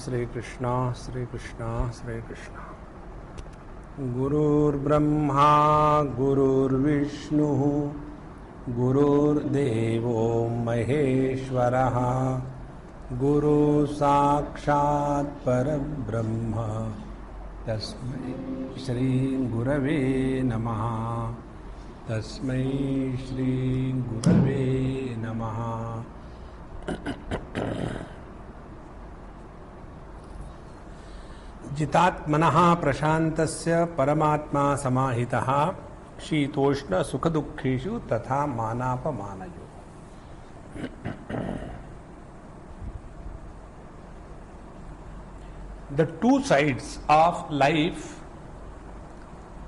Shri Krishna, Shri Krishna, Shri Krishna. Gurur Brahma, Gurur Vishnu, Gurur Devo Maheshwaraha, Guru Sakshat Parabrahma, Tasmai Shri Gurave Namaha, Tasmai Shri Gurave Namaha. जितात्मनः प्रशान्तस्य परमात्मा समाहितः शीतोष्ण सुखदुःखेषु तथा मानापमानयोः. The two sides of life,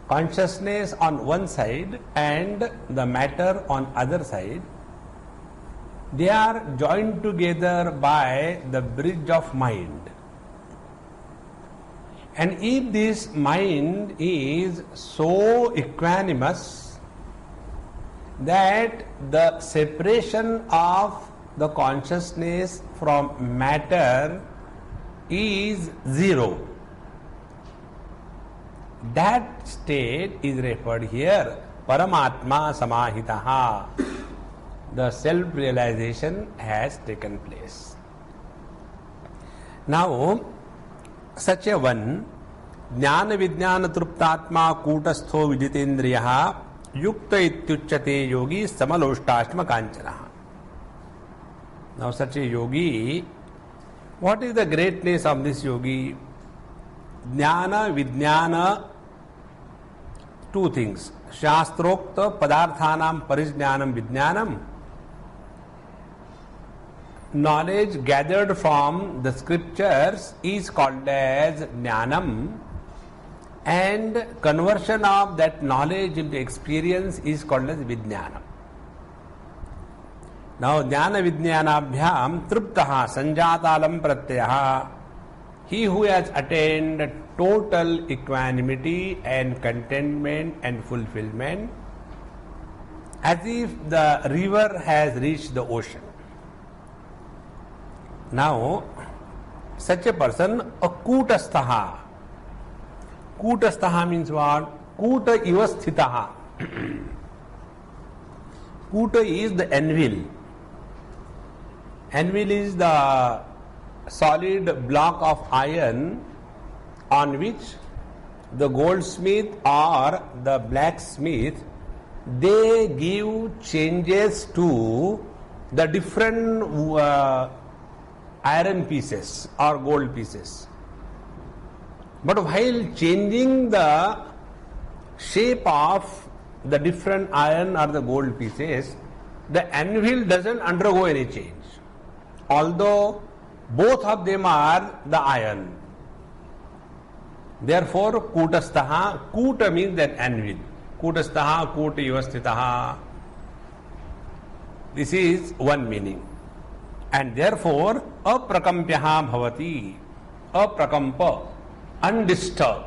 consciousness on one side and the matter on other side, they are joined together by the bridge of mind. And if this mind is so equanimous that the separation of the consciousness from matter is zero, that state is referred here Paramatma Samahitaha. The self-realization has taken place. Now, such a one, Jnana Vijnana Truptatma Kutastho Vijitendriyaha Yukta Ityuchyate Yogi Samaloshtashtma Kanchanaha. Now, such a yogi, what is the greatness of this yogi? Jnana Vijnana, two things. Shastrokta Padarthanam Parijnanam Vijnanam. Knowledge gathered from the scriptures is called as Jnanam, and conversion of that knowledge into experience is called as Vijnanam. Now, Jnana Vijnanabhyam Truptaha Sanjatalam Pratyaha, he who has attained total equanimity and contentment and fulfillment, as if the river has reached the ocean. Now, such a person, a kutastaha. Kutastaha means what? Kuta ivasthitaha. Kuta is the anvil. Anvil is the solid block of iron on which the goldsmith or the blacksmith, they give changes to the different iron pieces or gold pieces. But while changing the shape of the different iron or the gold pieces, the anvil doesn't undergo any change, although both of them are the iron. Therefore, kutastaha, kuta means that anvil. Kutastaha, kuta ivasthitaha. This is one meaning. And therefore, aprakampyaha bhavati, aprakampa, undisturbed.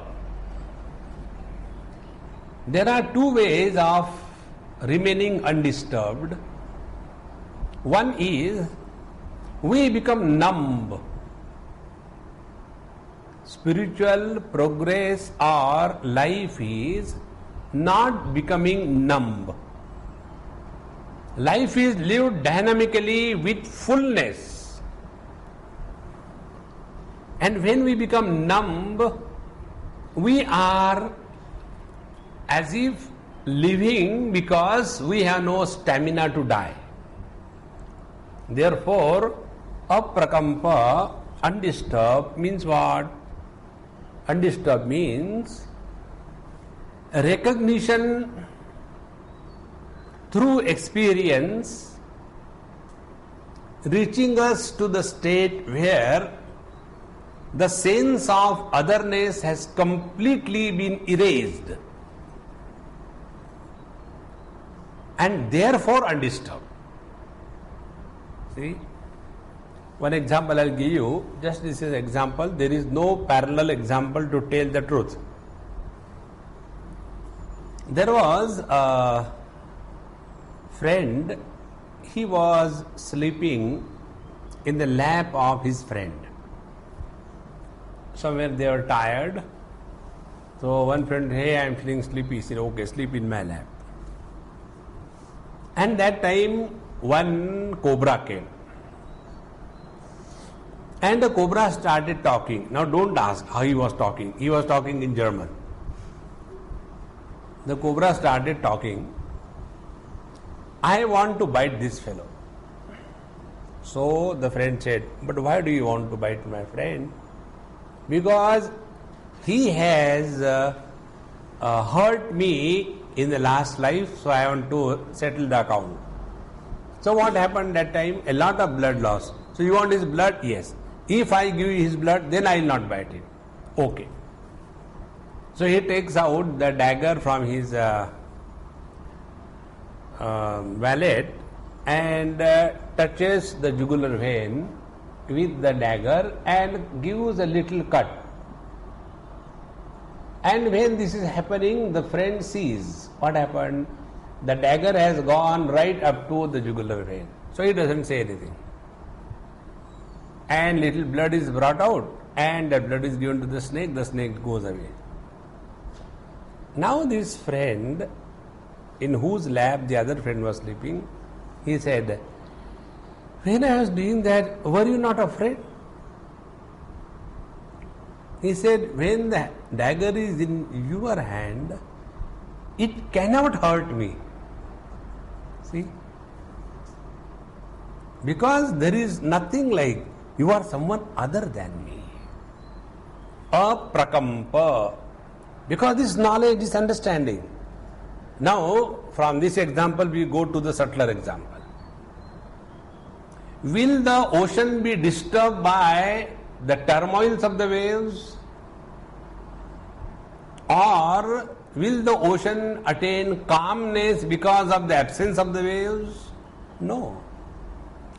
There are two ways of remaining undisturbed. One is, we become numb. Spiritual progress or life is not becoming numb. Life is lived dynamically with fullness. And when we become numb, we are as if living because we have no stamina to die. Therefore, aprakampa, undisturbed, means what? Undisturbed means recognition through experience, reaching us to the state where the sense of otherness has completely been erased and therefore undisturbed. See, one example I'll give you, just this is an example, there is no parallel example to tell the truth. There was a friend, he was sleeping in the lap of his friend. somewhere they were tired. So one friend, hey, I am feeling sleepy. He said, okay, sleep in my lap. And that time one cobra came. And the cobra started talking. Now don't ask how he was talking. He was talking in German. The cobra started talking. I want to bite this fellow. So the friend said, but why do you want to bite my friend? Because he has hurt me in the last life, so I want to settle the account. So what happened that time? A lot of blood loss. So you want his blood? Yes. If I give you his blood, then I will not bite him. Okay. So he takes out the dagger from his wallet and touches the jugular vein with the dagger and gives a little cut. And when this is happening, the friend sees what happened. The dagger has gone right up to the jugular vein. So he doesn't say anything. And little blood is brought out, and that blood is given to the snake goes away. Now this friend, in whose lap the other friend was sleeping, he said, when I was doing that, were you not afraid? He said, when the dagger is in your hand, it cannot hurt me. See? Because there is nothing like, you are someone other than me. Aprakampa. Because this knowledge, this understanding. Now, from this example, we go to the subtler example. Will the ocean be disturbed by the turmoils of the waves? Or will the ocean attain calmness because of the absence of the waves? No.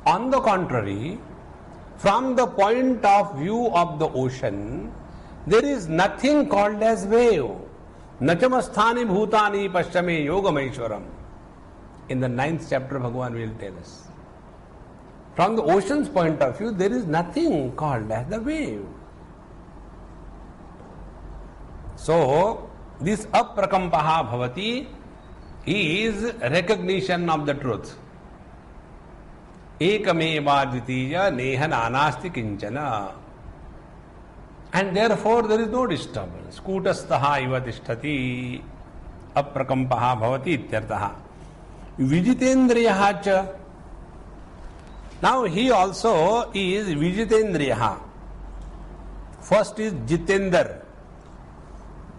On the contrary, from the point of view of the ocean, there is nothing called as wave. Nachamasthani bhutani paschame yogamaishwaram. In the 9th chapter, Bhagavad will tell us. From the ocean's point of view, there is nothing called as the wave. So, this aprakampaha bhavati is recognition of the truth. Ekameva dvitiya neha nanasti kinchana. And therefore there is no disturbance. Kutastaha iva tishtati aprakampaha bhavati ityartaha. Vijitendriyaha cha. Now he also is Vijitendriyaha. First is Jitendra.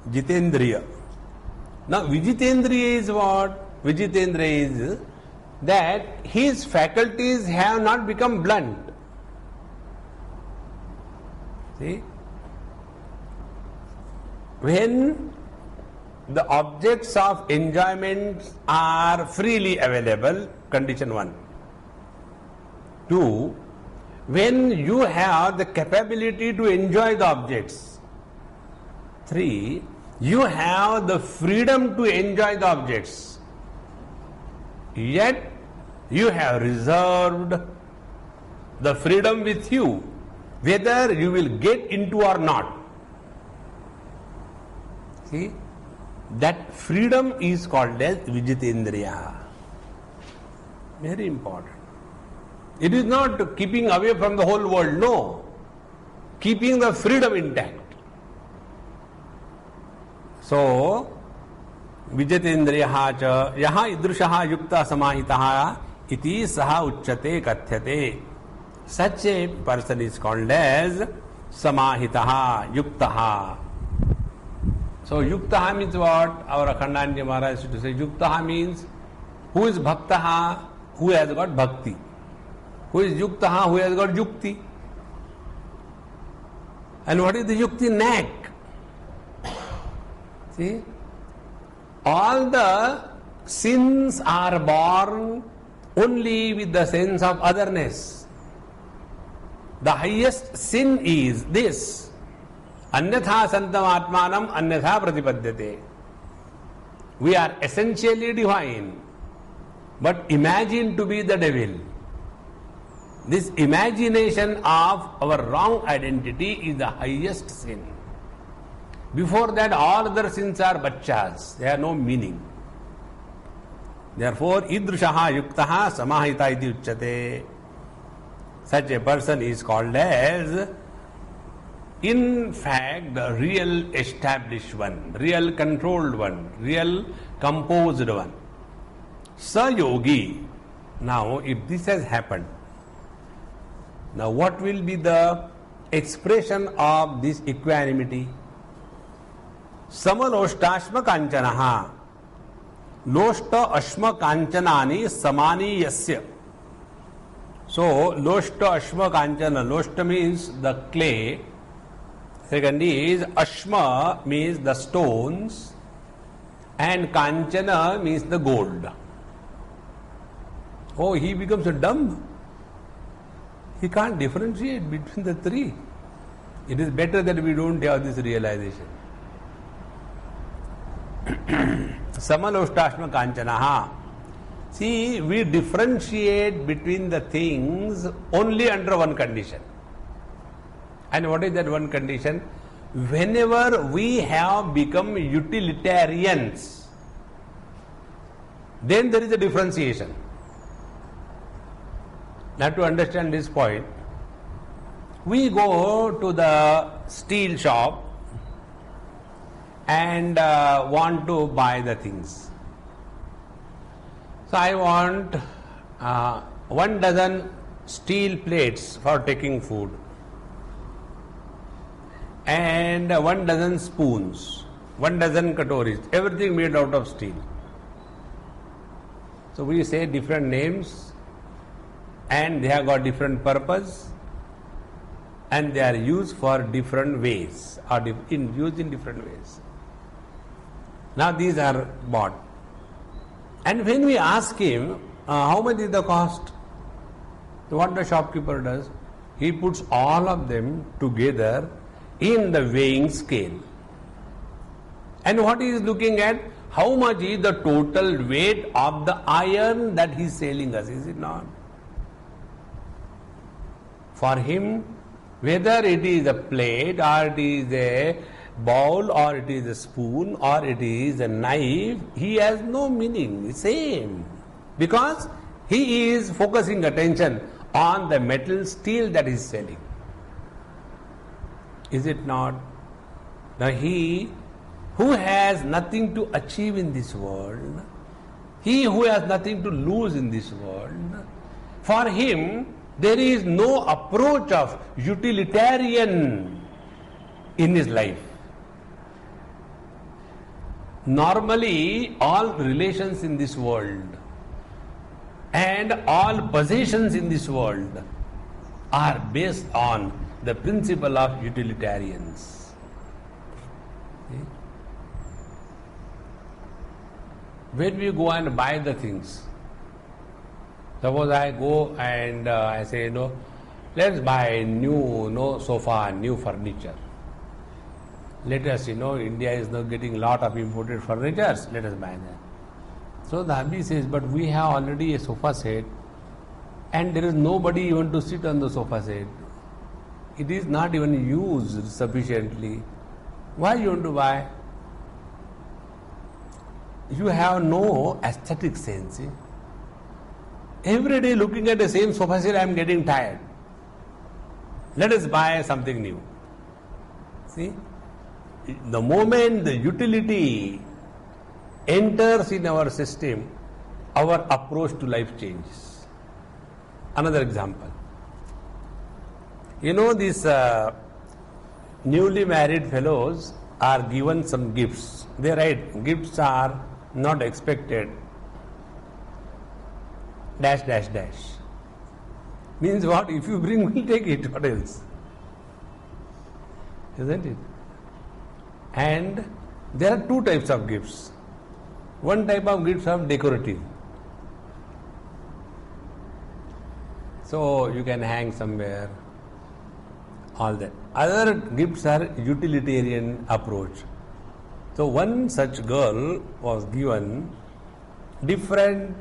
Jitendriya. Now Vijitendriya is what? Vijitendriya is that his faculties have not become blunt. See? When the objects of enjoyment are freely available, condition 1. 2. When you have the capability to enjoy the objects. 3. You have the freedom to enjoy the objects. Yet you have reserved the freedom with you, whether you will get into or not. See, that freedom is called as Vijitendriya. Very important. It is not keeping away from the whole world, no. Keeping the freedom intact. So, Vijitendriyaha cha yaha idrushaha yukta samahitaha iti saha uchyate kathyate. Such a person is called as samahitaha, yuktaha. So yuktaha means what? Our Akhandanya Maharaj used to say, yuktaha means who is bhaktaha, who has got bhakti. Who is yuktaha, who has got yukti. And what is the yukti? Knack. See? All the sins are born only with the sense of otherness. The highest sin is this. Anyatha santam atmanam anyatha pratipadyate. We are essentially divine, but imagine to be the devil. This imagination of our wrong identity is the highest sin. Before that, all other sins are bachchas. They have no meaning. Therefore, idrishaha yuktaha samahita iti uchyate. Such a person is called as, in fact, the real established one, real controlled one, real composed one. Sayogi. Now, if this has happened, now what will be the expression of this equanimity? Samaloštashma kanchanaha. Loshta ashma kanchanani samani yasya. So, loshta ashma kanchana. Loshta means the clay. Second is ashma means the stones. And kanchana means the gold. Oh, he becomes dumb. He can't differentiate between the three. It is better that we don't have this realization. Samaloštashma kanchanaha. See, we differentiate between the things only under one condition. And what is that one condition? Whenever we have become utilitarians, then there is a differentiation. Now, to understand this point, we go to the steel shop and want to buy the things. So, I want 1 dozen steel plates for taking food and 1 dozen spoons, 1 dozen katoris, everything made out of steel. So, we say different names, and they have got different purpose, and they are used for different ways, or used in different ways. Now these are bought, and when we ask him how much is the cost, so what the shopkeeper does, he puts all of them together in the weighing scale, and what he is looking at, how much is the total weight of the iron that he is selling us, is it not? For him, whether it is a plate, or it is a bowl, or it is a spoon, or it is a knife, he has no meaning, same. Because he is focusing attention on the metal steel that he is selling. Is it not? Now he who has nothing to achieve in this world, he who has nothing to lose in this world, for him, there is no approach of utilitarian in his life. Normally, all relations in this world and all possessions in this world are based on the principle of utilitarians. When we go and buy the things, suppose I go and I say, let's buy new sofa, new furniture. Let us, India is now getting lot of imported furnitures, let us buy that. So the hubby says, but we have already a sofa set and there is nobody even to sit on the sofa set. It is not even used sufficiently. Why you want to buy? You have no aesthetic sense. Every day looking at the same sofa set, I am getting tired. Let us buy something new. See? The moment the utility enters in our system, our approach to life changes. Another example. These newly married fellows are given some gifts. They write, gifts are not expected. ... Means what? If you bring, we'll take it. What else? Isn't it? And there are 2 types of gifts. One type of gifts are decorative. So you can hang somewhere, all that. Other gifts are utilitarian approach. So one such girl was given different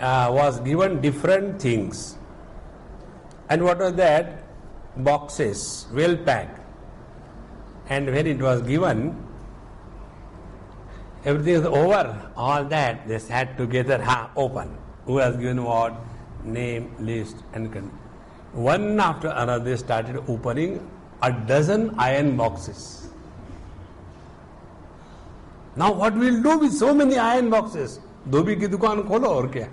was given different things. And what was that? Boxes, well packed. And when it was given, everything is over. All that they sat together, open. Who has given what? Name, list, and one after another they started opening a dozen iron boxes. Now what we'll do with so many iron boxes? धोबी की दुकान खोलो और क्या?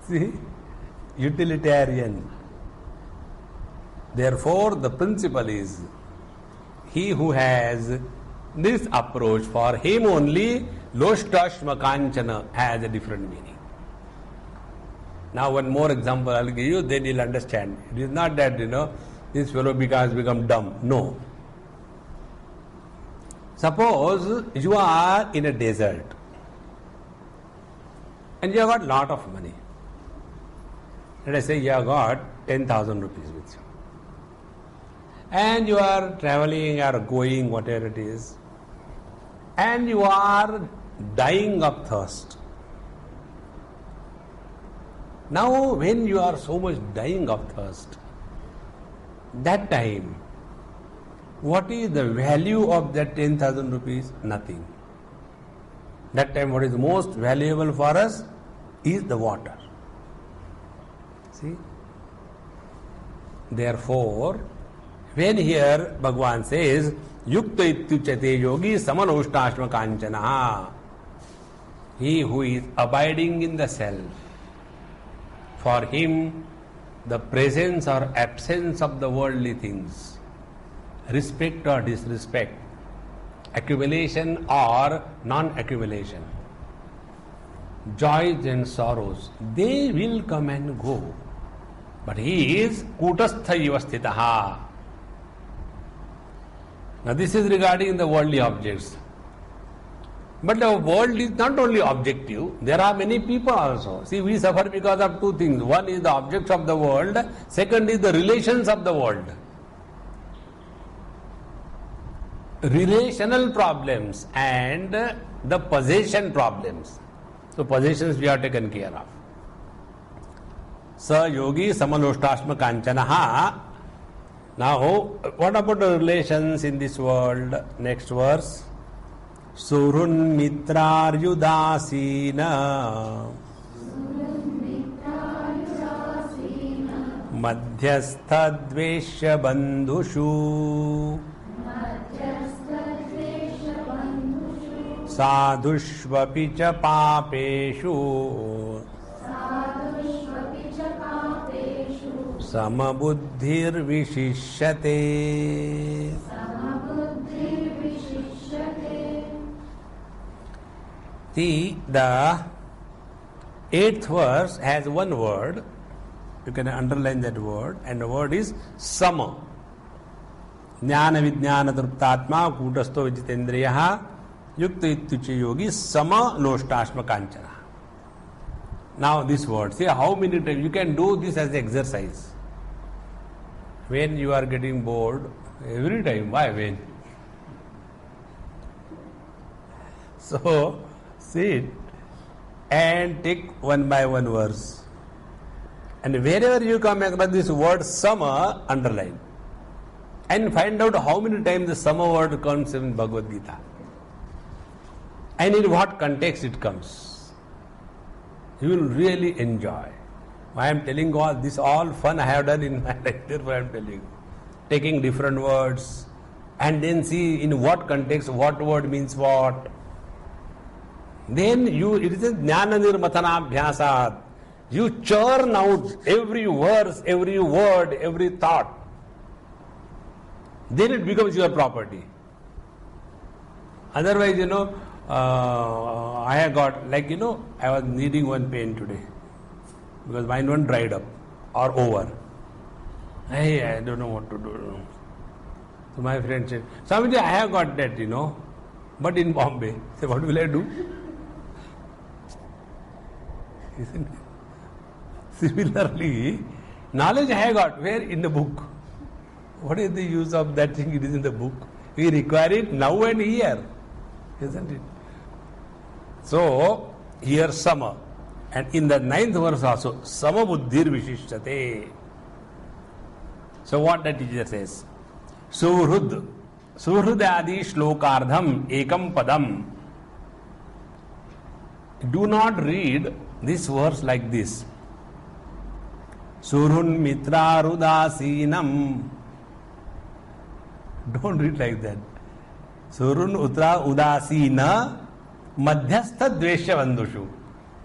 See, utilitarian. Therefore, the principle is, he who has this approach, for him only Loshtashma Kanchana has a different meaning. Now one more example I'll give you, then you'll understand. It is not that, this fellow has become dumb. No. Suppose you are in a desert and you have got lot of money. Let us say you have got 10,000 rupees with you. And you are traveling or going, whatever it is, and you are dying of thirst. Now, when you are so much dying of thirst, that time, what is the value of that 10,000 rupees? Nothing. That time, what is most valuable for us is the water. See? Therefore, when here Bhagavan says, Yukta ityuchate yogi samanostashma kanchana, he who is abiding in the self, for him the presence or absence of the worldly things, respect or disrespect, accumulation or non-accumulation, joys and sorrows, they will come and go. But he is kutastha ivasthitaha. Now this is regarding the worldly objects. But the world is not only objective, there are many people also. See, we suffer because of two things. One is the objects of the world, second is the relations of the world. Relational problems and the possession problems. So possessions we are taken care of. Sa yogi samaloshtashma kanchanaha. Now, what about the relations in this world? Next verse. Surun mitrar yudasina madhyastha dveshya bandhushu sadhushvapi cha papeshu samabuddhir vishishyate. See, the 8th verse has one word. You can underline that word, and the word is sama. Jnana vijnana truptatma kutasto vijitendriyaha yukta ityuche yogi sama loshtashma kanchana. Now this word, see how many times you can do this as exercise. When you are getting bored, every time, why when? So, sit and take one by one verse. And wherever you come across this word sama, underline. And find out how many times the sama word comes in Bhagavad Gita. And in what context it comes. You will really enjoy. I am telling all this, all fun I have done in my life, therefore I am telling you. Taking different words and then see in what context, what word means what. Then it is a jnana nirmathanabhyasat. You churn out every verse, every word, every thought. Then it becomes your property. Otherwise, I have got, I was needing one pen today. Because mine one dried up or over. Hey, I don't know what to do. So my friend said, Swamiji, I have got that, but in Bombay. I said, what will I do? Isn't it? Similarly, knowledge I have got, where? In the book. What is the use of that thing? It is in the book. We require it now and here. Isn't it? So, here Sama. And in the 9th verse also, Sama Buddhir Vishishyate. So what the teacher says? Suhrud. Suhrud adi shlokardham ekam padam. Do not read this verse like this. Surun mitra rudasinam. Don't read like that. Surun utra udasina madhyastha dvesha vandushu.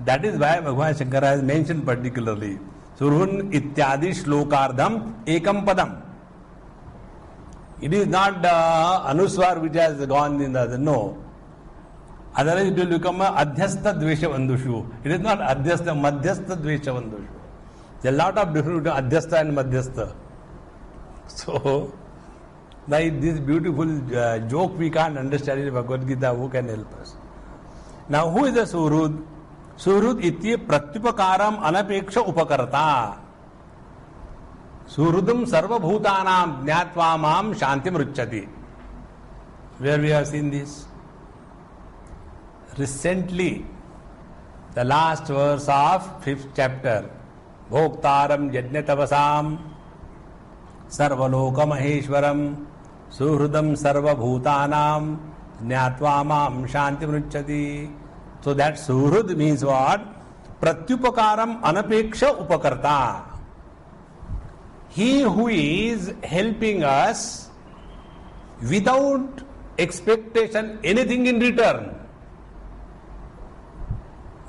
That is why Bhagwan Shankar has mentioned particularly. Surun ityadi shlokardham ekam padam. It is not anuswar which has gone in the other. No. Otherwise it will become adhyastha dvesha vandushu. It is not adhyastha, madhyastha dvesha vandushu. There is a lot of difference between adhyastha and madhyastha. So, like this beautiful joke we can't understand in Bhagavad Gita, who can help us? Now, who is the Suhrud? Suhrud iti pratyupakaram anapeksha upakarta. Suhrudam sarva bhutanam jnatva mam shantim ruchyati. Where we have seen this? Recently, the last verse of 5th chapter. Bhoktaram yajnatavasam sarvaloka maheshwaram suhrudam sarva bhutanam jnatva mam shantim ruchyati. So that suhrud means what? Pratyupakaram anapeksha upakarta. He who is helping us without expectation anything in return.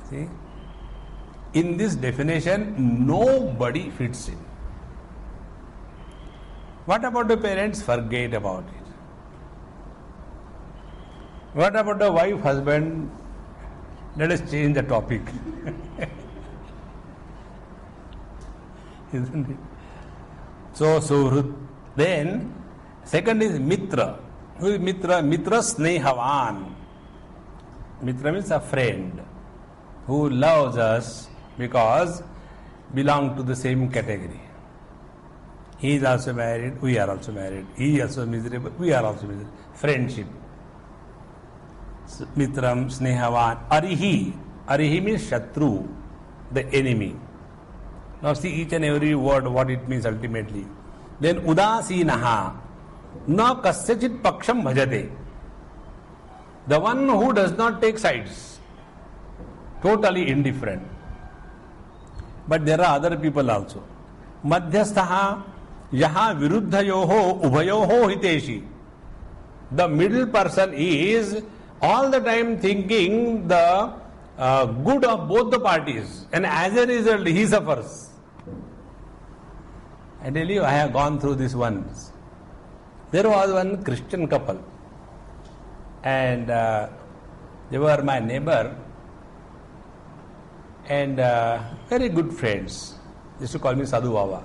See? In this definition, nobody fits in. What about the parents? Forget about it. What about the wife, husband? Let us change the topic. Isn't it? So, Suhrud. Then, second is Mitra. Who is Mitra? Mitra Snehavan. Mitra means a friend who loves us because belong to the same category. He is also married, we are also married. He is also miserable, we are also miserable. Friendship. Mitram, Snehavan, Arihi. Arihi means Shatru, the enemy. Now see each and every word what it means ultimately. Then Udasinaha. Na kasyachit paksham bhajate. The one who does not take sides. Totally indifferent. But there are other people also. Madhyasthaha yaha viruddhayoho ubhayoho hiteshi. The middle person is all the time thinking the good of both the parties, and as a result he suffers. I tell you, I have gone through this once. There was one Christian couple, and they were my neighbor and very good friends. They used to call me Sadhu Baba.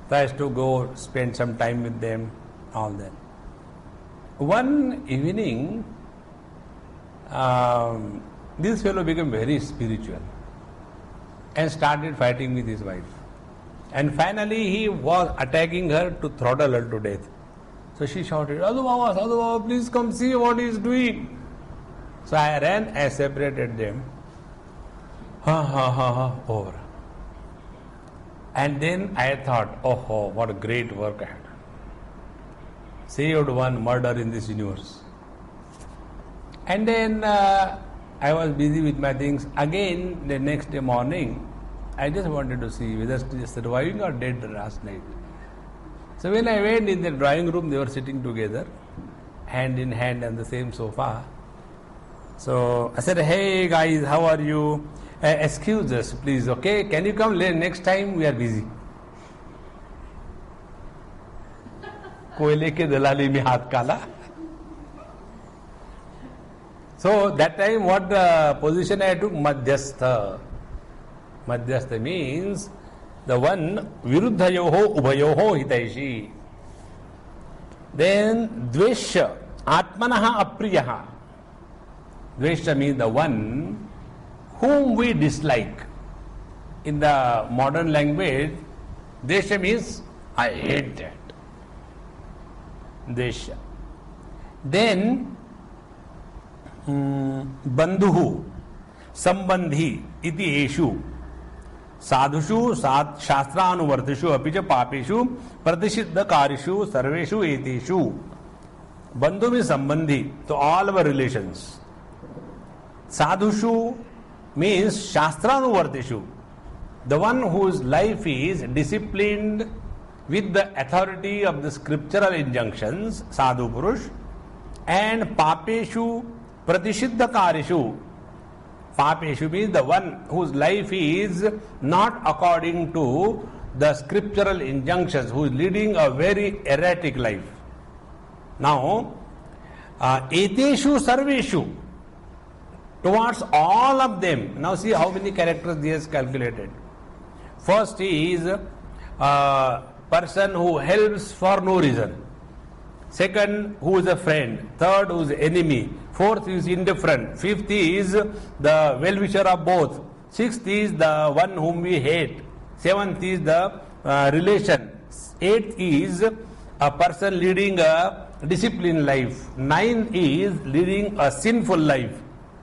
So I used to go spend some time with them, all that. One evening, this fellow became very spiritual and started fighting with his wife. And finally he was attacking her to throttle her to death. So she shouted, Sadhu Baba, please come see what he is doing. So I ran, I separated them. Over. And then I thought, oh, what a great work I had done. Saved one murder in this universe. And then I was busy with my things. Again, the next day morning, I just wanted to see whether she is surviving or dead last night. So when I went in the drawing room, they were sitting together, hand in hand on the same sofa. So I said, hey guys, how are you? Excuse us, please, okay? Can you come late next time? We are busy. कोयले के दलाली में हाथ काला. So that time what position I took? Madhyastha. Madhyastha means the one viruddhayoho ubhayoho hitaishi. Then dvesha atmanaha apriyaha. Dvesha means the one whom we dislike. In the modern language, desha means I hate that. Desha. Then Bandhuhu, Sambandhi, iti eshu, Sadhushu, Shastranuvartishu, Apicha Papeshu, Pratisiddha Karishu, Sarveshu, Eteshu. Bandhu is Sambandhi, to all our relations. Sadhushu means Shastranuvartishu, the one whose life is disciplined with the authority of the scriptural injunctions, Sadhu Purush, and Papeshu, Pratisiddha Karishu. Papeshu means the one whose life is not according to the scriptural injunctions, who is leading a very erratic life. Now, Eteshu Sarveshu, towards all of them. Now see how many characters he has calculated. First is person who helps for no reason. Second, who is a friend. Third, who is enemy. Fourth is indifferent. Fifth is the well-wisher of both. Sixth is the one whom we hate. Seventh is the relation. Eighth is a person leading a disciplined life. Ninth is leading a sinful life.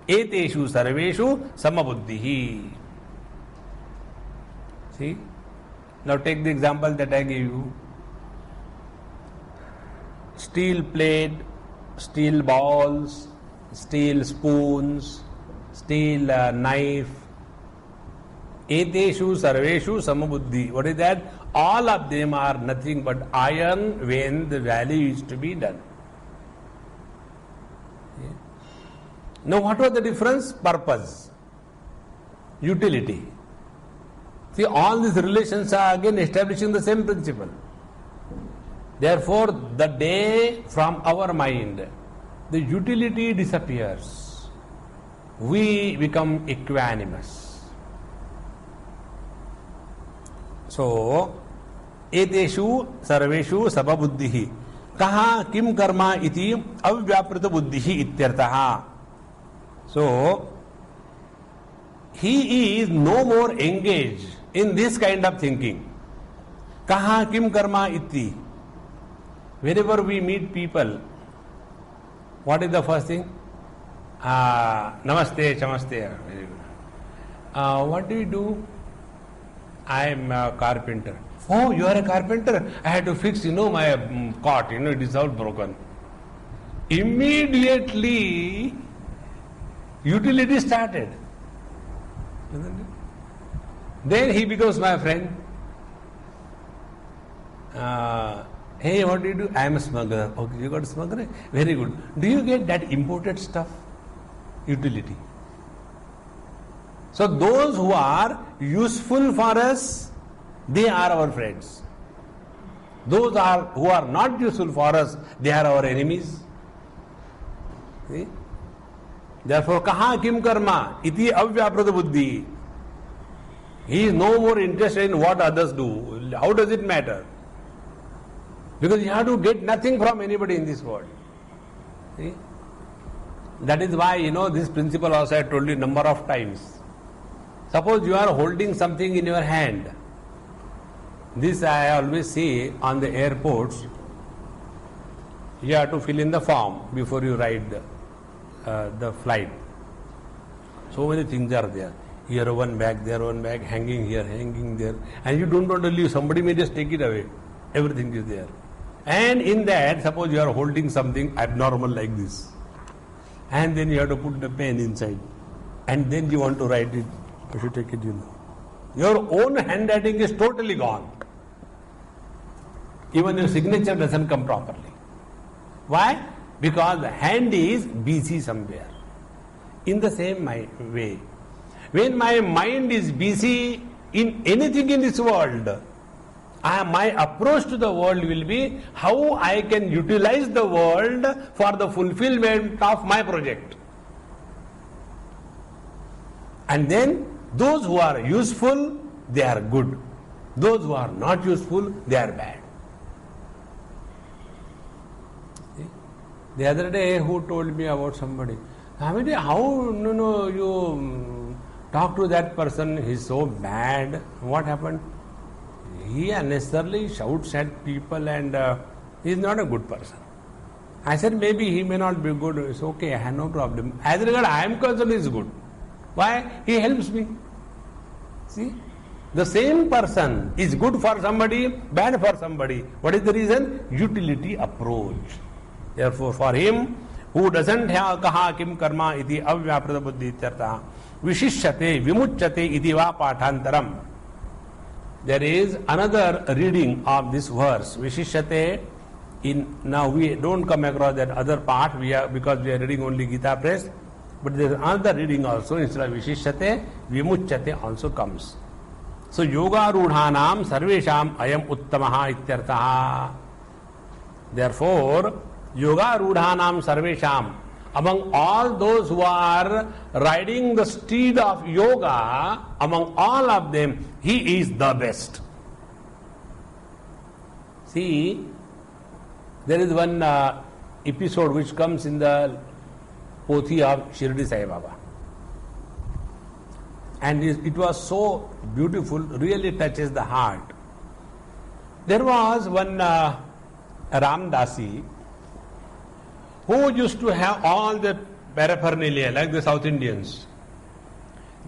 Eteshu sarveshu samabuddhihi. See? Now take the example that I gave you. Steel plate, steel balls, steel spoons, steel knife. Eteshu sarveshu samabuddhi. What is that? All of them are nothing but iron when the value is to be done. Okay. Now what was the difference? Purpose, utility. See, all these relations are again establishing the same principle. Therefore, the day from our mind the utility disappears, we become equanimous. So, eteshu sarveshu sababuddhihi. Kaha kim karma iti avyaprita buddhihi ityartaha. So, he is no more engaged in this kind of thinking. Kaha kim karma iti. Wherever we meet people, what is the first thing? Namaste, chamaste. Very good. What do you do? I am a carpenter. Oh, you are a carpenter? I had to fix, my cot, it is all broken. Immediately, utility started. Then he becomes my friend. Hey, what do you do? I am a smuggler. Okay, you got a smuggler? Very good. Do you get that imported stuff? Utility. So those who are useful for us, they are our friends. Those who are not useful for us, they are our enemies. See? Therefore, kaha kim karma iti avyaprata buddhi. He is no more interested in what others do. How does it matter? Because you have to get nothing from anybody in this world. See? That is why, this principle also I told you number of times. Suppose you are holding something in your hand. This I always see on the airports. You have to fill in the form before you ride the flight. So many things are there. Here one bag, there one bag, hanging here, hanging there. And you don't want to leave. Somebody may just take it away. Everything is there. And in that, suppose you are holding something abnormal like this. And then you have to put the pen inside. And then you want to write it. You should take it, Your own handwriting is totally gone. Even your signature doesn't come properly. Why? Because the hand is busy somewhere. In the same way, when my mind is busy in anything in this world, my approach to the world will be how I can utilize the world for the fulfillment of my project. And then those who are useful, they are good. Those who are not useful, they are bad. See? The other day, who told me about somebody? Swamiji, how you talk to that person? He's so bad. What happened? He unnecessarily shouts at people and he is not a good person. I said, maybe he may not be good. It's okay, I have no problem. As regard I am concerned, he is good. Why? He helps me. See? The same person is good for somebody, bad for somebody. What is the reason? Utility approach. Therefore, for him who doesn't have kaha kim karma iti avyaprata buddhi ityartha vishishyate vimuchyate iti va pathantaram. There is another reading of this verse, vishishyate. Now we don't come across that other part because we are reading only Gita press, but there is another reading also. Instead of vishishyate, vimuchyate also comes. So yoga rudhanam sarvesham ayam uttamaha ityartha. Therefore, yoga rudhanam sarvesham, among all those who are riding the steed of yoga, among all of them, he is the best. See, there is one episode which comes in the Pothi of Shirdi Sai Baba. And it was so beautiful, really touches the heart. There was one Ramdasi who used to have all the paraphernalia like the South Indians.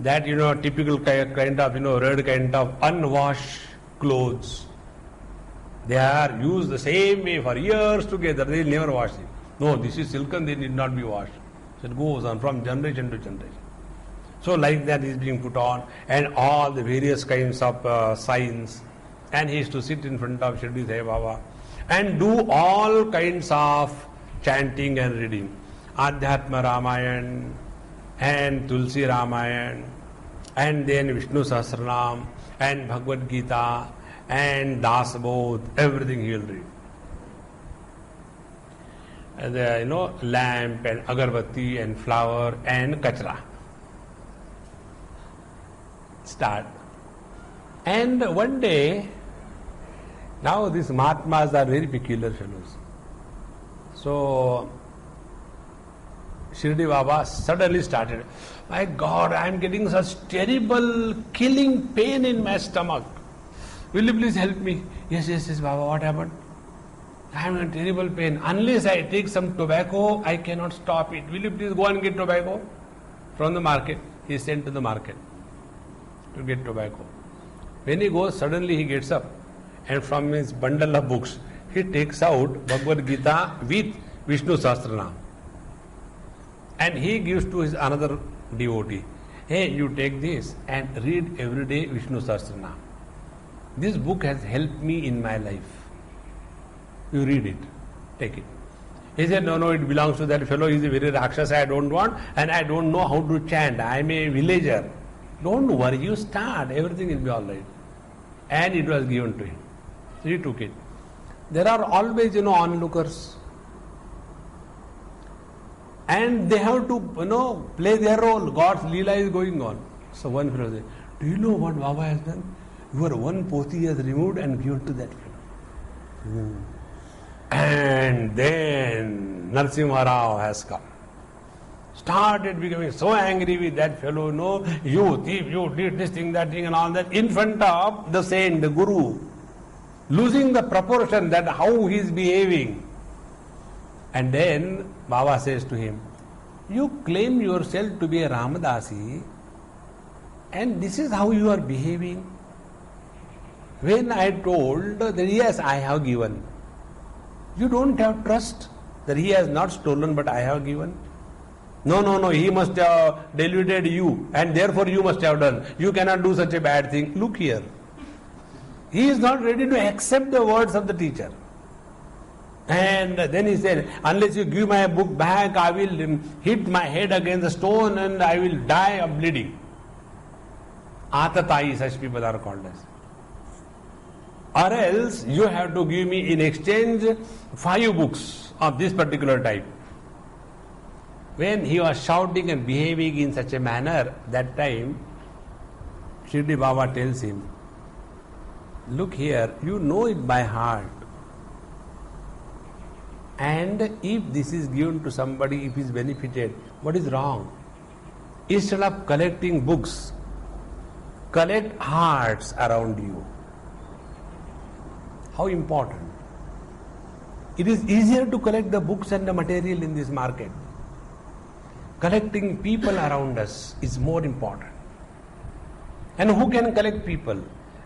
That, typical kind of, red kind of unwashed clothes. They are used the same way for years together. They will never wash it. No, this is silken, they need not be washed. So it goes on from generation to generation. So like that is being put on, and all the various kinds of signs. And he used to sit in front of Shirdi Sai Baba and do all kinds of chanting and reading. Adhyatma Ramayana and Tulsi Ramayana and then Vishnu Sahasranam and Bhagavad Gita and Das Bodh, everything he will read. And lamp and agarbatti and flower and kachra. Start. And one day, now these Mahatmas are very peculiar fellows. So, Shirdi Baba suddenly started, my God, I am getting such terrible killing pain in my stomach. Will you please help me? Yes, Baba, what happened? I am in terrible pain. Unless I take some tobacco, I cannot stop it. Will you please go and get tobacco from the market? He is sent to the market to get tobacco. When he goes, suddenly he gets up and from his bundle of books, he takes out Bhagavad Gita with Vishnu Sahasranam. And he gives to his another devotee, hey, you take this and read every day Vishnu Sahasranam. This book has helped me in my life. You read it, take it. He said, no, it belongs to that fellow. He is a very Rakshasa, I don't want, and I don't know how to chant. I am a villager. Don't worry, you start, everything will be all right. And it was given to him. So he took it. There are always, onlookers. And they have to, play their role. God's Leela is going on. So one fellow said, do you know what Baba has done? Your one poti has removed and given to that fellow. And then Narasimha Rao has come. Started becoming so angry with that fellow, you thief, you did this thing, that thing and all that, in front of the saint, the Guru, losing the proportion that how he is behaving. And then Baba says to him, you claim yourself to be a Ramadasi and this is how you are behaving. When I told that yes, I have given, you don't have trust that he has not stolen but I have given. No, he must have deluded you and therefore you must have done. You cannot do such a bad thing. Look here. He is not ready to accept the words of the teacher. And then he said, unless you give my book back, I will hit my head against the stone and I will die of bleeding. Atatai, such people are called as. Or else you have to give me in exchange 5 books of this particular type. When he was shouting and behaving in such a manner, that time, Shirdi Baba tells him, look here, you know it by heart. And if this is given to somebody, if he is benefited, what is wrong? Instead of collecting books, collect hearts around you. How important. It is easier to collect the books and the material in this market. Collecting people around us is more important. And who can collect people?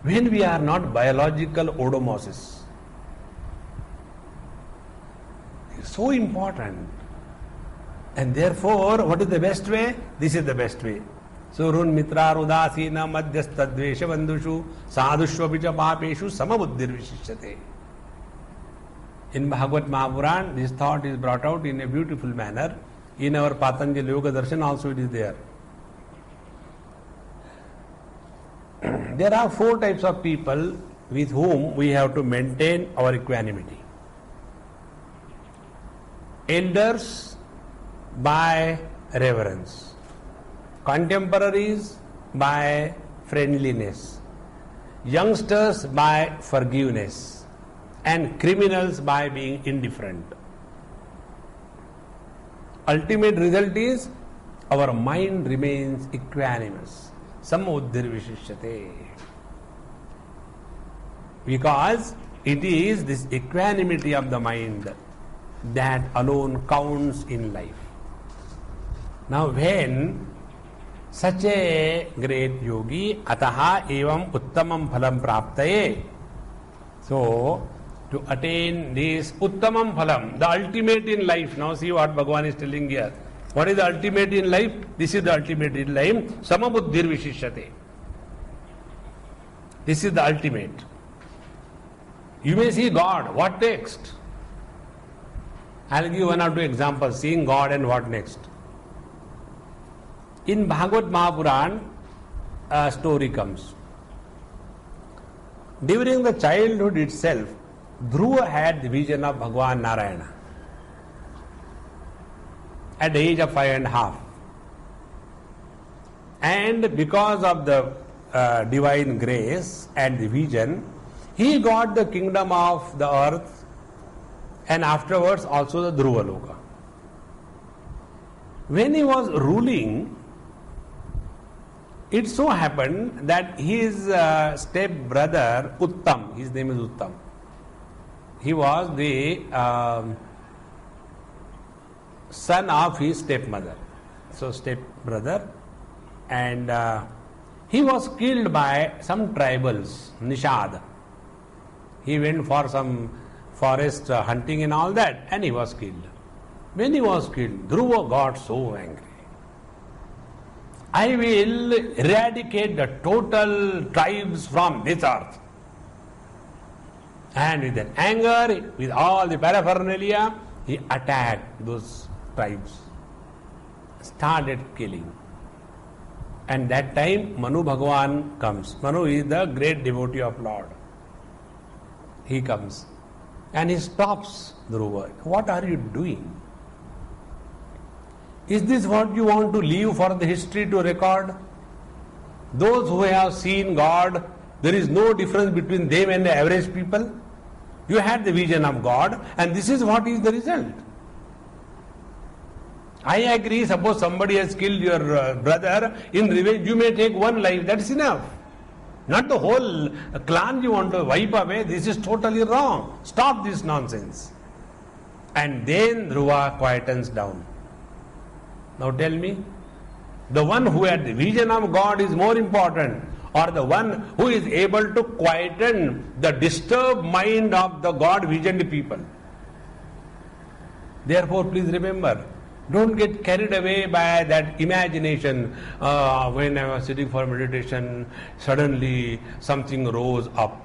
When we are not biological odomoses. It's so important. And therefore, what is the best way? This is the best way. Surun mitra rudasina madhyastadvesha bandhushu sadhushvapicha papeshu samabuddhir vishishyate. In Bhagavad Mahapuran, this thought is brought out in a beautiful manner. In our Patanjali Yoga Darshan also it is there. There are 4 types of people with whom we have to maintain our equanimity. Elders by reverence, contemporaries by friendliness, youngsters by forgiveness, and criminals by being indifferent. Ultimate result is our mind remains equanimous. Samuddhir vishishyate. Because it is this equanimity of the mind that alone counts in life. Now when such a great yogi, ataha evam uttamam phalam praptaye, so to attain this uttamam phalam, the ultimate in life. Now see what Bhagavan is telling here. What is the ultimate in life? This is the ultimate in life. Samabuddhir vishishyate. This is the ultimate. You may see God. What next? I will give 1 or 2 examples. Seeing God and what next. In Bhagavad Mahapuran, a story comes. During the childhood itself, Dhruva had the vision of Bhagavan Narayana at the age of 5.5. And because of the divine grace and the vision, he got the kingdom of the earth and afterwards also the Dhruva Loka. When he was ruling, it so happened that his step brother Uttam, his name is Uttam, he was the son of his stepmother, so step brother, and he was killed by some tribals, Nishad. He went for some forest hunting and all that, and he was killed. When he was killed, Dhruva got so angry. I will eradicate the total tribes from this earth. And with an anger, with all the paraphernalia, he attacked those tribes, started killing. And that time Manu Bhagavan comes. Manu is the great devotee of Lord. He comes and he stops Dhruva. What are you doing? Is this what you want to leave for the history to record? Those who have seen God, there is no difference between them and the average people. You had the vision of God, and this is what is the result. I agree, suppose somebody has killed your brother, in revenge you may take 1 life, that's enough. Not the whole clan you want to wipe away, this is totally wrong. Stop this nonsense. And then Dhruva quietens down. Now tell me, the one who had the vision of God is more important, or the one who is able to quieten the disturbed mind of the God-visioned people? Therefore, please remember, don't get carried away by that imagination. When I was sitting for meditation, suddenly something rose up.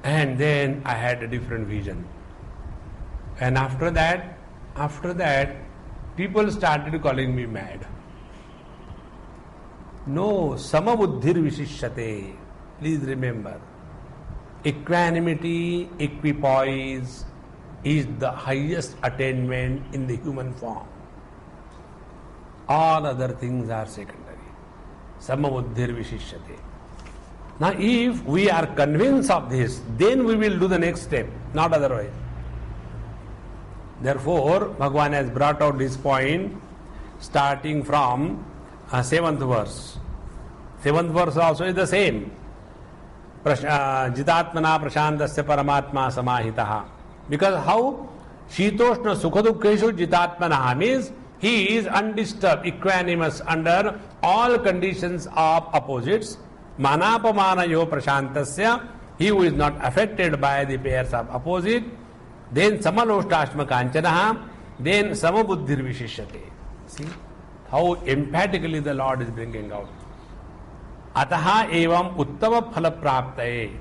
And then I had a different vision. And after that, people started calling me mad. No, samabuddhir vishishyate. Please remember, equanimity, equipoise is the highest attainment in the human form. All other things are secondary. Samabuddhir vishishyate. Now, if we are convinced of this, then we will do the next step, not otherwise. Therefore, Bhagavan has brought out this point starting from 7th verse. 7th verse also is the same. Jitatmana prashantasya paramatma samahitaha. Because how? Shitoshna Sukhadukeshu Jitatmana means he is undisturbed, equanimous under all conditions of opposites. Manapamanayo Prashantasya, he who is not affected by the pairs of opposite. Then Samaloštashma Kanchanaha, then Samabuddhir Vishishyate. See how emphatically the Lord is bringing out. Ataha evam uttama phala praptaye.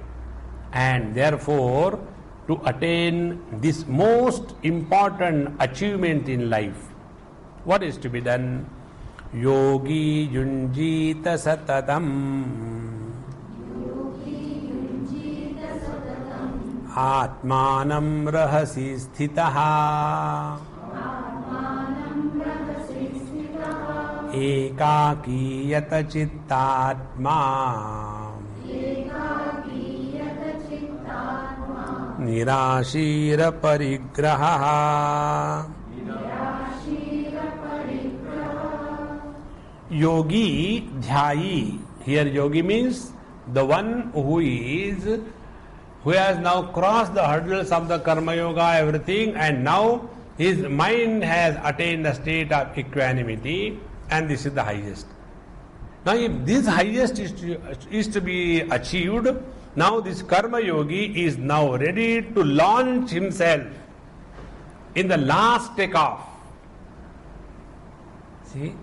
And therefore, to attain this most important achievement in life, what is to be done? Yogi yunjita satatam atmanam rahasi sthitaha ekaki yata chittatma nirashira parigraha. Yogi dhyayi. Here yogi means the one who has now crossed the hurdles of the karma yoga, everything, and now his mind has attained a state of equanimity, and this is the highest. Now if this highest is to be achieved, now this karma yogi is now ready to launch himself in the last takeoff. See,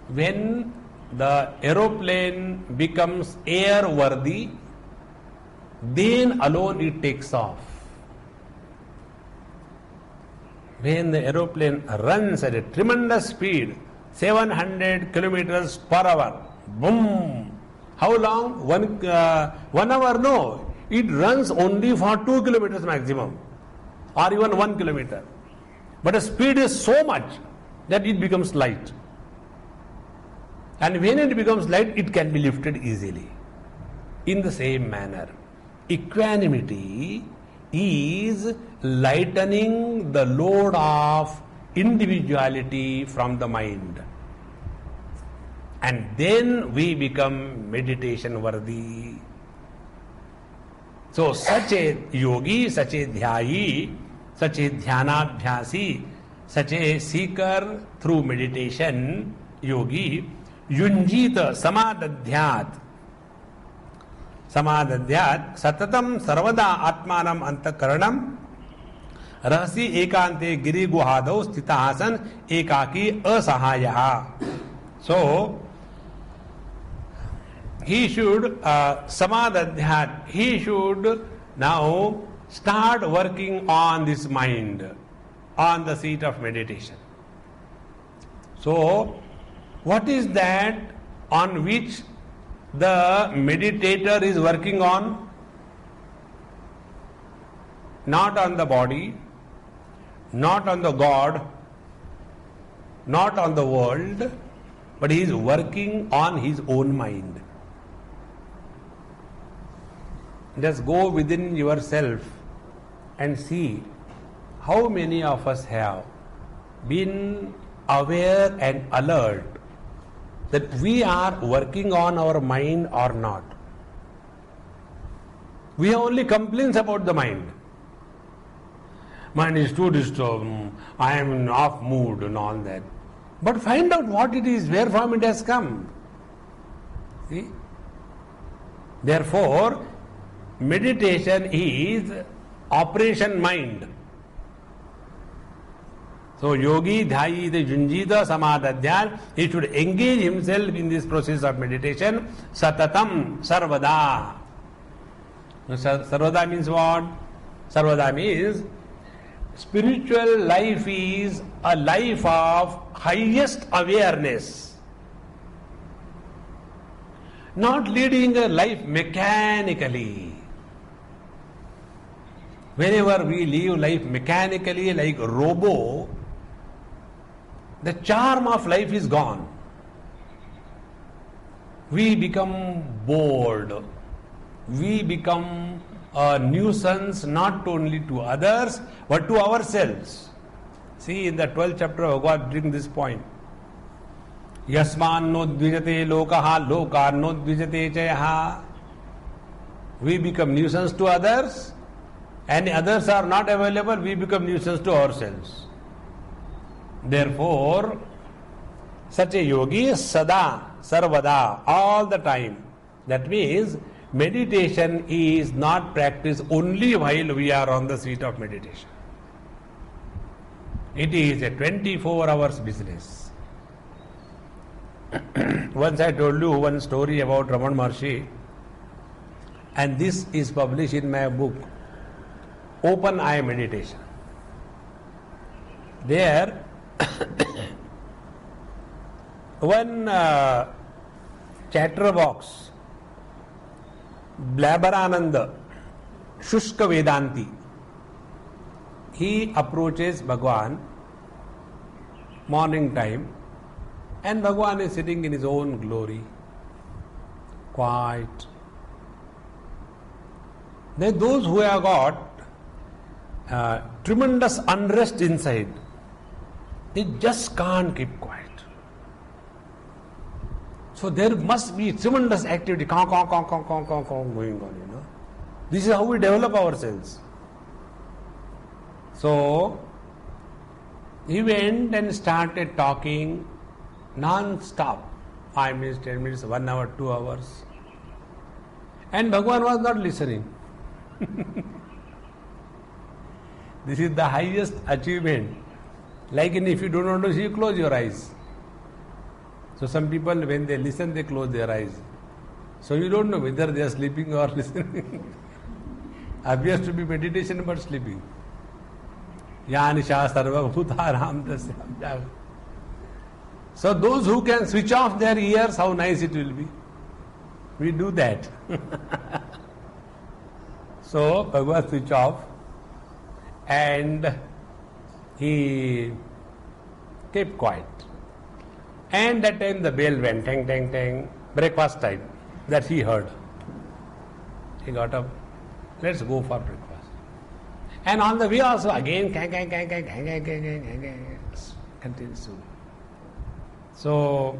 when the aeroplane becomes airworthy, then alone it takes off. When the aeroplane runs at a tremendous speed, 700 kilometers per hour, boom! How long? 1 hour? No. It runs only for 2 kilometers maximum, or even 1 kilometer. But the speed is so much that it becomes light. And when it becomes light, it can be lifted easily. In the same manner, equanimity is lightening the load of individuality from the mind. And then we become meditation worthy. So such a yogi, such a dhyayi, such a dhyanabhyasi, such a seeker through meditation, yogi, yunjita samadadhyat. Samadadhyat satatam sarvada atmanam antakaranam rahasi ekante giri guhadau stitahasan ekaki asahayaha. So he should samadadhyat, he should now start working on this mind, on the seat of meditation. So what is that on which the meditator is working on? Not on the body, not on the God, not on the world, but he is working on his own mind. Just go within yourself and see how many of us have been aware and alert that we are working on our mind or not. We have only complaints about the mind. Mind is too disturbed, I am in off mood and all that. But find out what it is, where from it has come. See? Therefore, meditation is operation mind. So yogi dhyayi the junjita samadadhyat, he should engage himself in this process of meditation. Satatam sarvada. Sarvada means what? Sarvada means spiritual life is a life of highest awareness. Not leading a life mechanically. Whenever we live life mechanically like a robot, the charm of life is gone. We become bored. We become a nuisance not only to others but to ourselves. See, in the 12th chapter of Bhagavad, bring this point. Yasman no dvijate lokaha lokar no dvijate chayaha. We become nuisance to others, and others are not available, we become nuisance to ourselves. Therefore, such a yogi is sada, sarvada, all the time. That means meditation is not practiced only while we are on the seat of meditation. It is a 24 hours business. Once I told you one story about Ramana Maharshi, and this is published in my book, Open Eye Meditation. There, one chatterbox, Blabberananda, Shushka Vedanti, he approaches Bhagwan morning time, and Bhagwan is sitting in his own glory, quiet. Then those who have got tremendous unrest inside, they just can't keep quiet. So there must be tremendous activity, going on, This is how we develop ourselves. So he went and started talking non-stop, 5 minutes, 10 minutes, 1 hour, 2 hours. And Bhagwan was not listening. This is the highest achievement. Like if you don't want to see, you close your eyes. So some people, when they listen, they close their eyes. So you don't know whether they are sleeping or listening. Appears to be meditation but sleeping. Yanisha sarva bhutaram tasya. So those who can switch off their ears, how nice it will be. We do that. So Bhagwan switch off, and he kept quiet. And that time the bell went, tang, tang, tang, breakfast time. That he heard. He got up, let's go for breakfast. And on the way also again, continues. So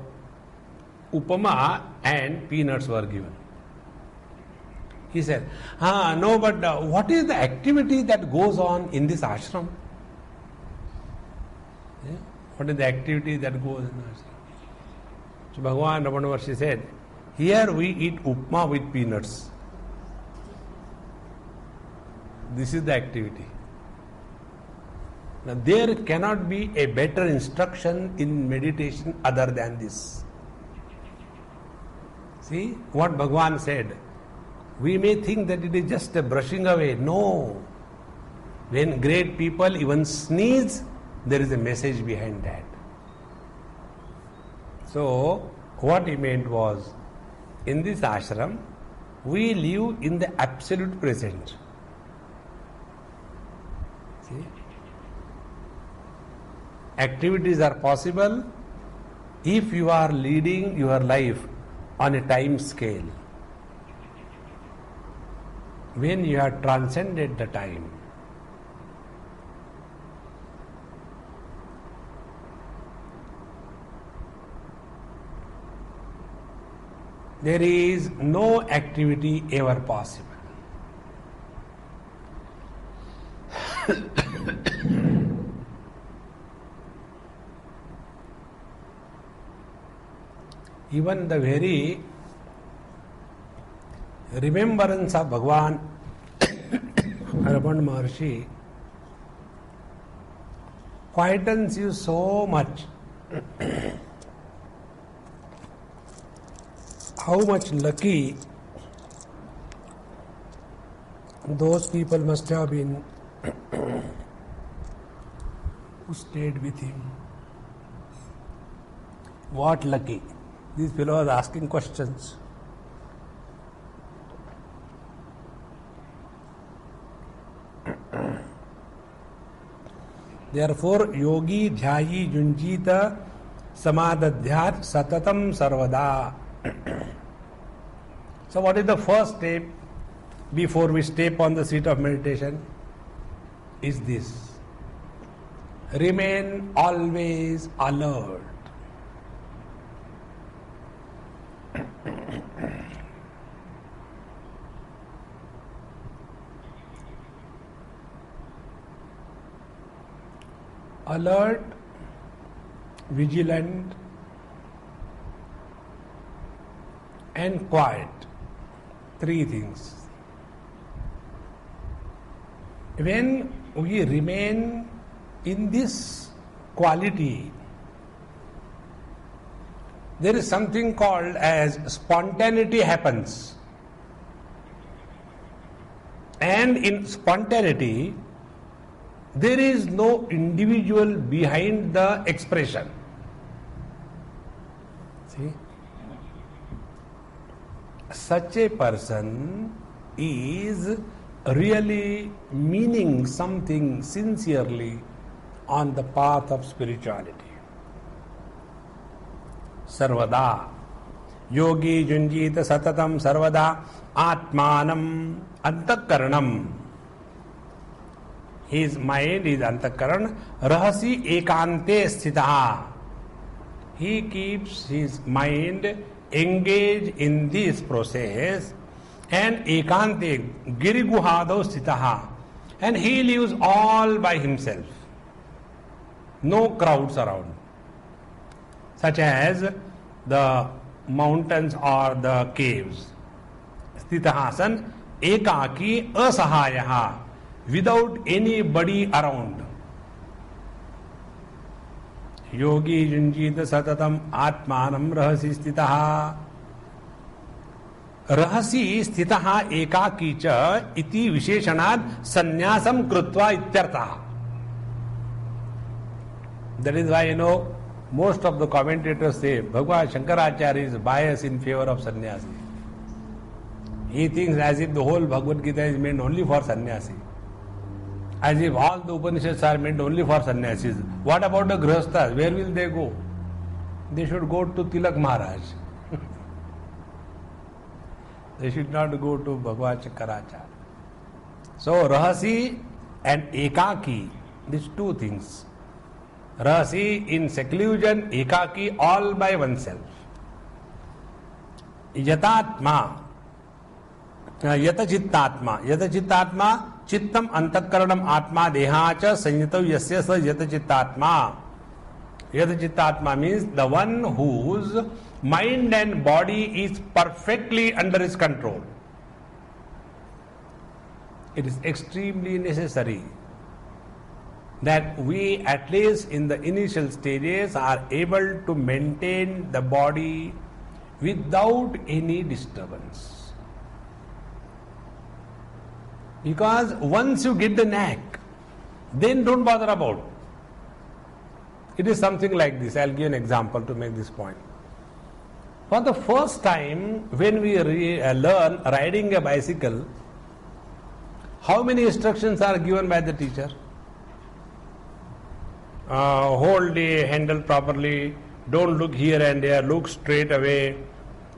upama and peanuts were given. He said, no, but what is the activity that goes on in this ashram? Yeah? What is the activity that goes in the ashram? So Bhagavan Ramana Maharshi said, here we eat upma with peanuts. This is the activity. Now there cannot be a better instruction in meditation other than this. See what Bhagavan said. We may think that it is just a brushing away. No. When great people even sneeze, there is a message behind that. So, what he meant was, in this ashram, we live in the absolute present. See? Activities are possible if you are leading your life on a time scale. When you have transcended the time. There is no activity ever possible. Even the very remembrance of Bhagavan Ramana Maharshi quietens you so much. How much lucky those people must have been who stayed with him. What lucky. These fellows are asking questions. Therefore, yogi dhyayi junjita samadadhyat satatam sarvada. So what is the first step before we step on the seat of meditation? Is this. Remain always alert. alert, vigilant, and quiet. Three things. When we remain in this quality, there is something called as spontaneity happens. And in spontaneity, there is no individual behind the expression. See? Such a person is really meaning something sincerely on the path of spirituality. Sarvada. Yogi junjita satatam sarvada atmanam antakaranam. His mind is antakaran. Rahasi ekante sthitaha. He keeps his mind engaged in this process, and ekante giriguhado sthitaha. And he lives all by himself. No crowds around. Such as the mountains or the caves. Sthitahasan ekaki asahayaha, without anybody around. Yogi junjita satatam atmanam rahasi sthitaha. Rahasi sthitaha ekaki cha iti visheshanad sannyasam krutva ityartha. That is why most of the commentators say Bhagavad Shankaracharya is biased in favor of sannyasi. He thinks as if the whole Bhagavad Gita is meant only for sannyasi. As if all the Upanishads are meant only for sannyasis. What about the Grihasthas? Where will they go? They should go to Tilak Maharaj. They should not go to Bhagavad Shankaracharya. So Rahasi and Ekaki, these two things. Rahasi in seclusion, Ekaki all by oneself. Yatatma, Yata Chittatma. Yata Chittatma, Chittam Antakaranam Atma Dehacha Sanyatav Yasya Sa Yata Chittatma. Yata Chittatma means the one whose mind and body is perfectly under his control. It is extremely necessary that we, at least in the initial stages, are able to maintain the body without any disturbance. Because once you get the knack, then don't bother about. It is something like this. I'll give an example to make this point. For the first time, when we learn riding a bicycle, how many instructions are given by the teacher? Hold the handle properly, don't look here and there, look straight away,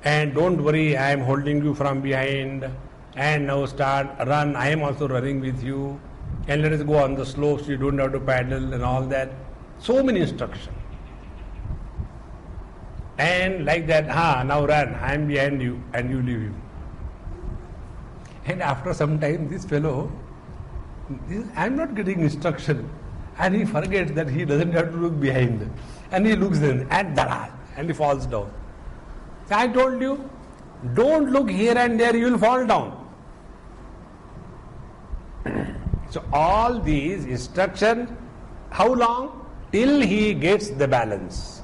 and don't worry, I am holding you from behind, and now start, run, I am also running with you, and let us go on the slopes, you don't have to paddle and all that. So many instructions. And like that, now run, I am behind you, and you leave him. And after some time, this fellow, I am not getting instruction. And he forgets that he doesn't have to look behind. And he looks then, and he falls down. So I told you, don't look here and there, you will fall down. So all these instructions, how long? Till he gets the balance.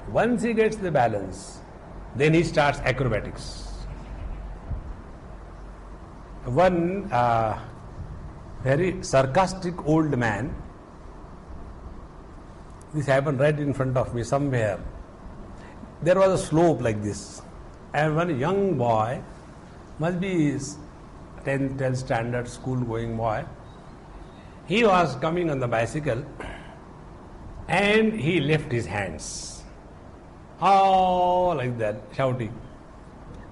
Once he gets the balance, then he starts acrobatics. One very sarcastic old man, this happened right in front of me somewhere. There was a slope like this, and one young boy, must be 10th standard school going boy, he was coming on the bicycle and he left his hands. Oh, like that, shouting.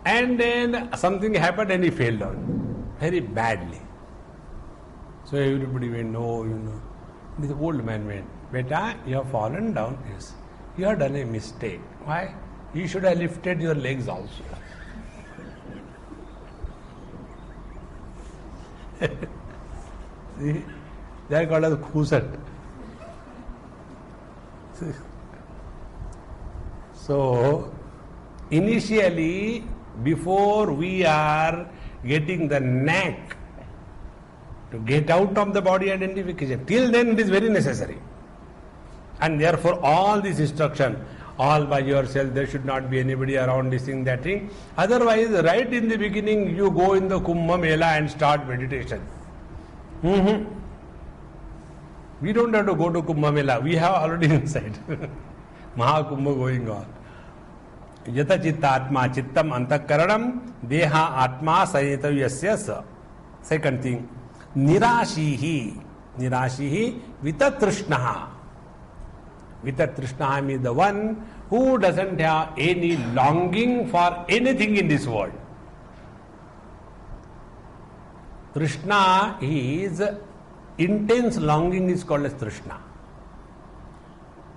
And then something happened and he fell down very badly. So everybody went, no, This old man went, Beta, you have fallen down. Yes. You have done a mistake. Why? You should have lifted your legs also. See? They are called as khusat. So, initially, before we are getting the knack to get out of the body identification, till then it is very necessary. And therefore, all this instruction, all by yourself, there should not be anybody around, this thing, that thing. Otherwise, right in the beginning, you go in the Kumbh Mela and start meditation. We don't have to go to Kumbh Mela, we have already inside. Mahakumbha going on. Yata chitta atma chittam antakaranam deha atma sanitavyasya sa. Second thing, nirashihi. Nirashihi vitatrishnaha. Vitatrishnaha means the one who doesn't have any longing for anything in this world. Trishna is intense longing, is called as Trishna.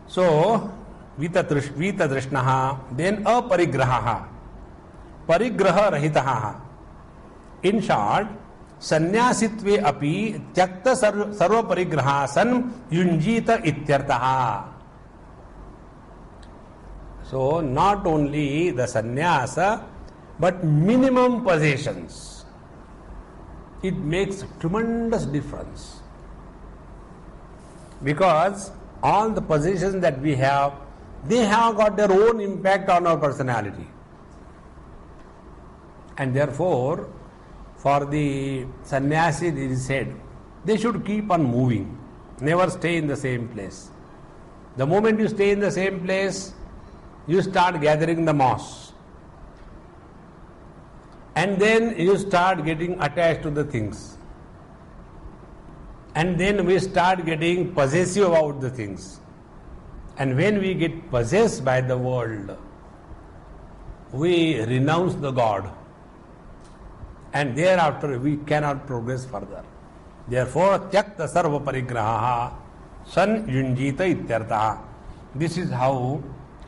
So, Vita Trishnaha, then aparigraha, parigraha rahitaha. In short, sannyasitve api tyakta sarva parigraha san yunjita ityartaha. So, not only the sannyasa, but minimum possessions. It makes tremendous difference. Because all the possessions that we have, they have got their own impact on our personality. And therefore, for the sannyasi, it is said, they should keep on moving, never stay in the same place. The moment you stay in the same place, you start gathering the moss. And then you start getting attached to the things. And then we start getting possessive about the things. And when we get possessed by the world, we renounce the God. And thereafter we cannot progress further. Therefore, tyakta sarva parigraha san yunjita ityartaha. This is how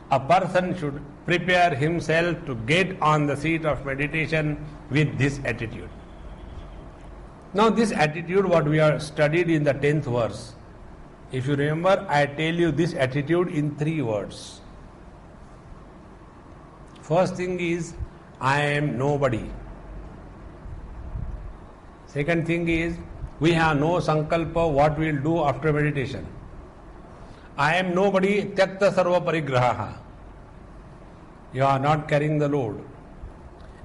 a person should prepare himself to get on the seat of meditation with this attitude. Now this attitude, what we have studied in the 10th verse, if you remember, I tell you this attitude in 3 words. First thing is, I am nobody. Second thing is, we have no sankalpa what we will do after meditation. I am nobody, tyakta sarva parigraha. You are not carrying the load.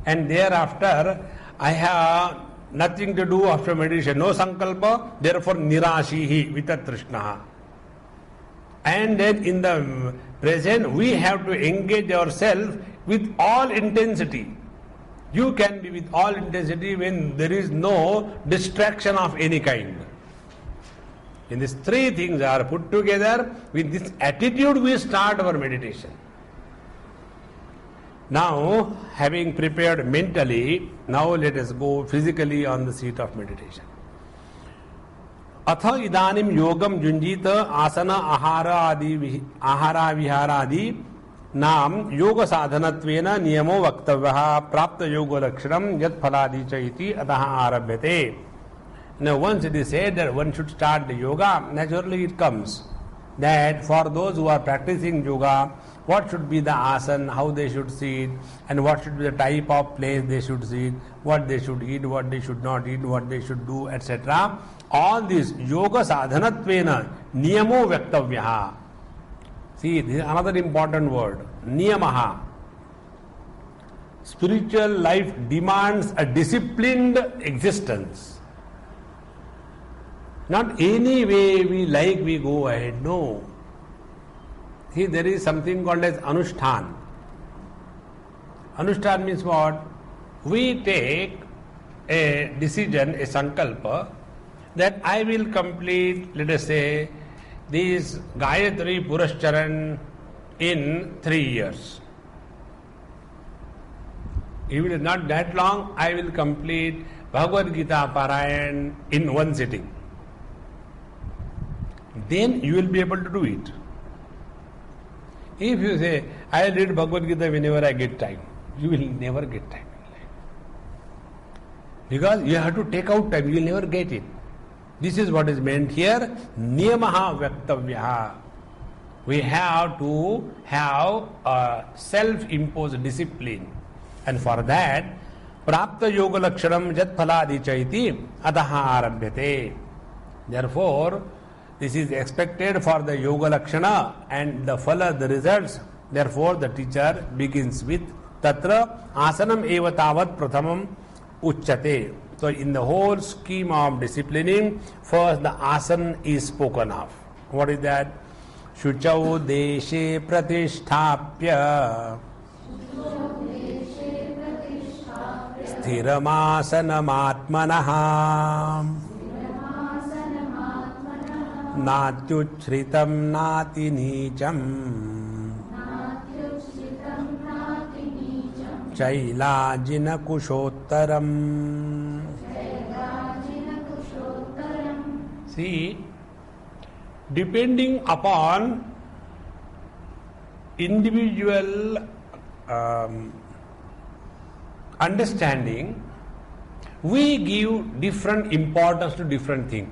And thereafter, I have nothing to do after meditation, no sankalpa, therefore nirashihi vitatrishnaha. And then in the present, we have to engage ourselves with all intensity. You can be with all intensity when there is no distraction of any kind. When these 3 things are put together, with this attitude we start our meditation. Now, having prepared mentally, now let us go physically on the seat of meditation. Atha idanim yogam junjita asana ahara viharadi nam yoga sadhanatvena niyamo vaktavyaha prapta yoga lakshanam yat phaladi cha iti ataha arabhyate. Now, once it is said that one should start the yoga, naturally it comes that for those who are practicing yoga, what should be the asana, how they should sit, and what should be the type of place they should sit, what they should eat, what they should not eat, what they should do, etc. All this yoga sadhanatvena niyamo vaktavyaha. See, this is another important word, niyamaha. Spiritual life demands a disciplined existence. Not any way we like, we go ahead. No. See, there is something called as anushtan. Anushtan means what? We take a decision, a sankalpa, that I will complete, let us say, this Gayatri Purashcharan in 3 years. If it is not that long, I will complete Bhagavad Gita Parayan in 1 sitting. Then you will be able to do it. If you say, I will read Bhagavad Gita whenever I get time, you will never get time in life. Because you have to take out time, you will never get it. This is what is meant here. Niyamaha vyaktavyaha. We have to have a self-imposed discipline. And for that, prapta yoga lakshanam jat phaladi chaiti ataha arabhyate. Therefore, this is expected for the yoga lakshana and the phala, the results. Therefore, the teacher begins with tatra asanam eva tavat prathamam uchyate. So, in the whole scheme of disciplining, first the asan is spoken of. What is that? Shuchau deshe pratisthapya sthiramasanamaatmanaha natyuchritam nati nicham chailajina kushottaram. See, depending upon individual understanding, we give different importance to different things.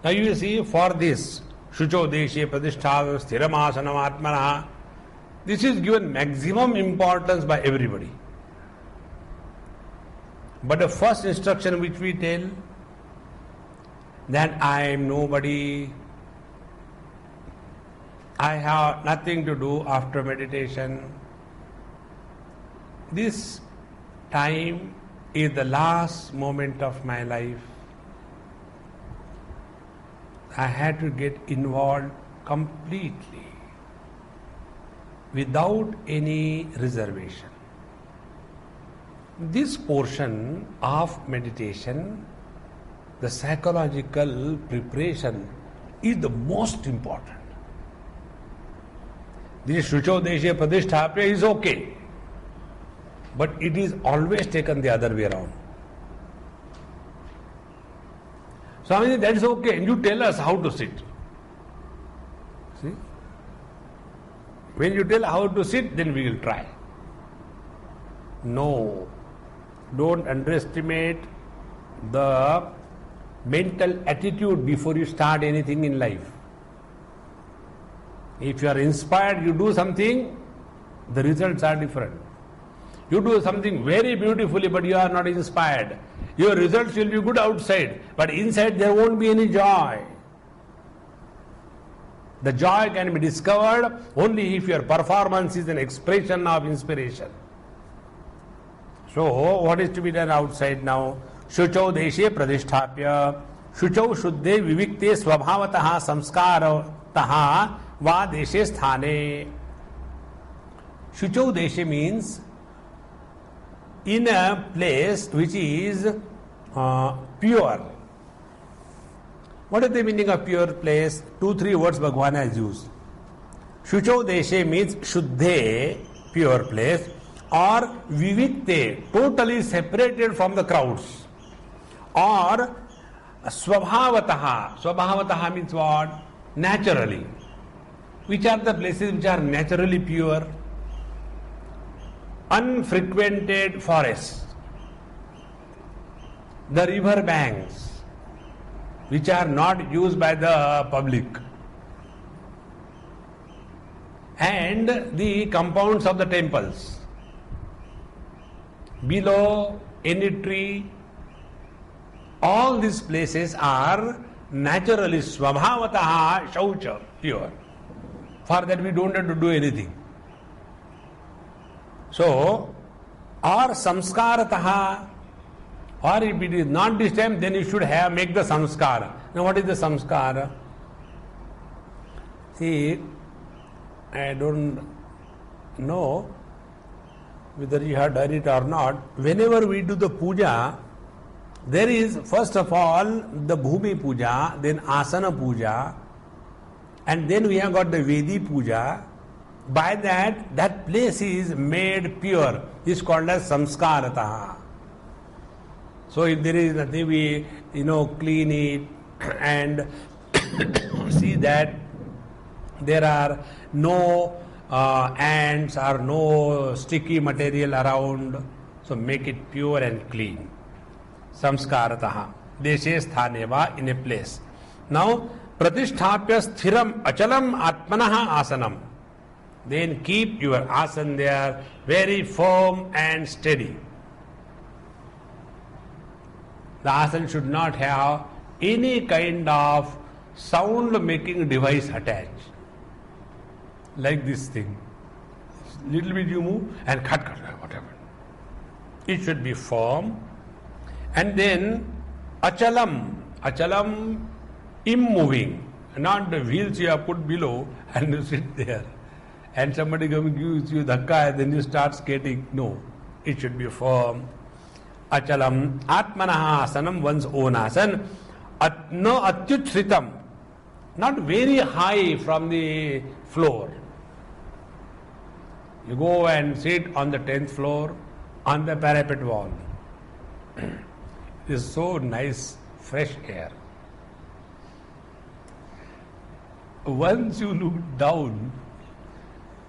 Now you see, for this, Shucho Deshe Pradishtha Sthiramasanam Atmana, this is given maximum importance by everybody. But the first instruction which we tell, that I am nobody, I have nothing to do after meditation. This time is the last moment of my life. I had to get involved completely, without any reservation. This portion of meditation, the psychological preparation, is the most important. This Shucho Deshe Pradisthapya is okay, but it is always taken the other way around. Swamiji, that is okay. You tell us how to sit. See? When you tell how to sit, then we will try. No. Don't underestimate the mental attitude before you start anything in life. If you are inspired, you do something, the results are different. You do something very beautifully, but you are not inspired. Your results will be good outside, but inside there won't be any joy. The joy can be discovered only if your performance is an expression of inspiration. So, what is to be done outside now? Shuchau deshe pradisthapya. Shuchau shuddhe vivikte swabhavataha samskarataha va deshe sthane. Shuchau deshe means in a place which is pure. What is the meaning of pure place? 2-3 words Bhagwan has used. Shuchau deshe means shuddhe, pure place, or vivikte, totally separated from the crowds, or swabhavataha. Swabhavataha means what? Naturally. Which are the places which are naturally pure? Unfrequented forests, the river banks, which are not used by the public, and the compounds of the temples. Below any tree, all these places are naturally swabhavataha shaucha, pure. For that we don't have to do anything. So, or samskarataha, or if it is not this time, then you should make the samskara. Now what is the samskara? See, I don't know whether you have done it or not. Whenever we do the puja, there is first of all the bhumi puja, then asana puja, and then we have got the Vedi puja. By that place is made pure. It's called as samskarataha. So if there is nothing, we clean it and see that there are no ants or no sticky material around. So make it pure and clean. Samskarataha. deshe sthaneva, in a place. Now, pratisthapya sthiram achalam atmanaha asanam. Then keep your asana there very firm and steady. The asana should not have any kind of sound making device attached. Like this thing. Little bit you move and cut, whatever. It should be firm. And then achalam, immoving. Not the wheels you have put below and you sit there. And somebody comes gives you dhakka and then you start skating. No, it should be firm. Achalam, atmanaha asanam, one's own asan. No atyuchritam, not very high from the floor. You go and sit on the 10th floor on the parapet wall. It is so nice, fresh air. Once you look down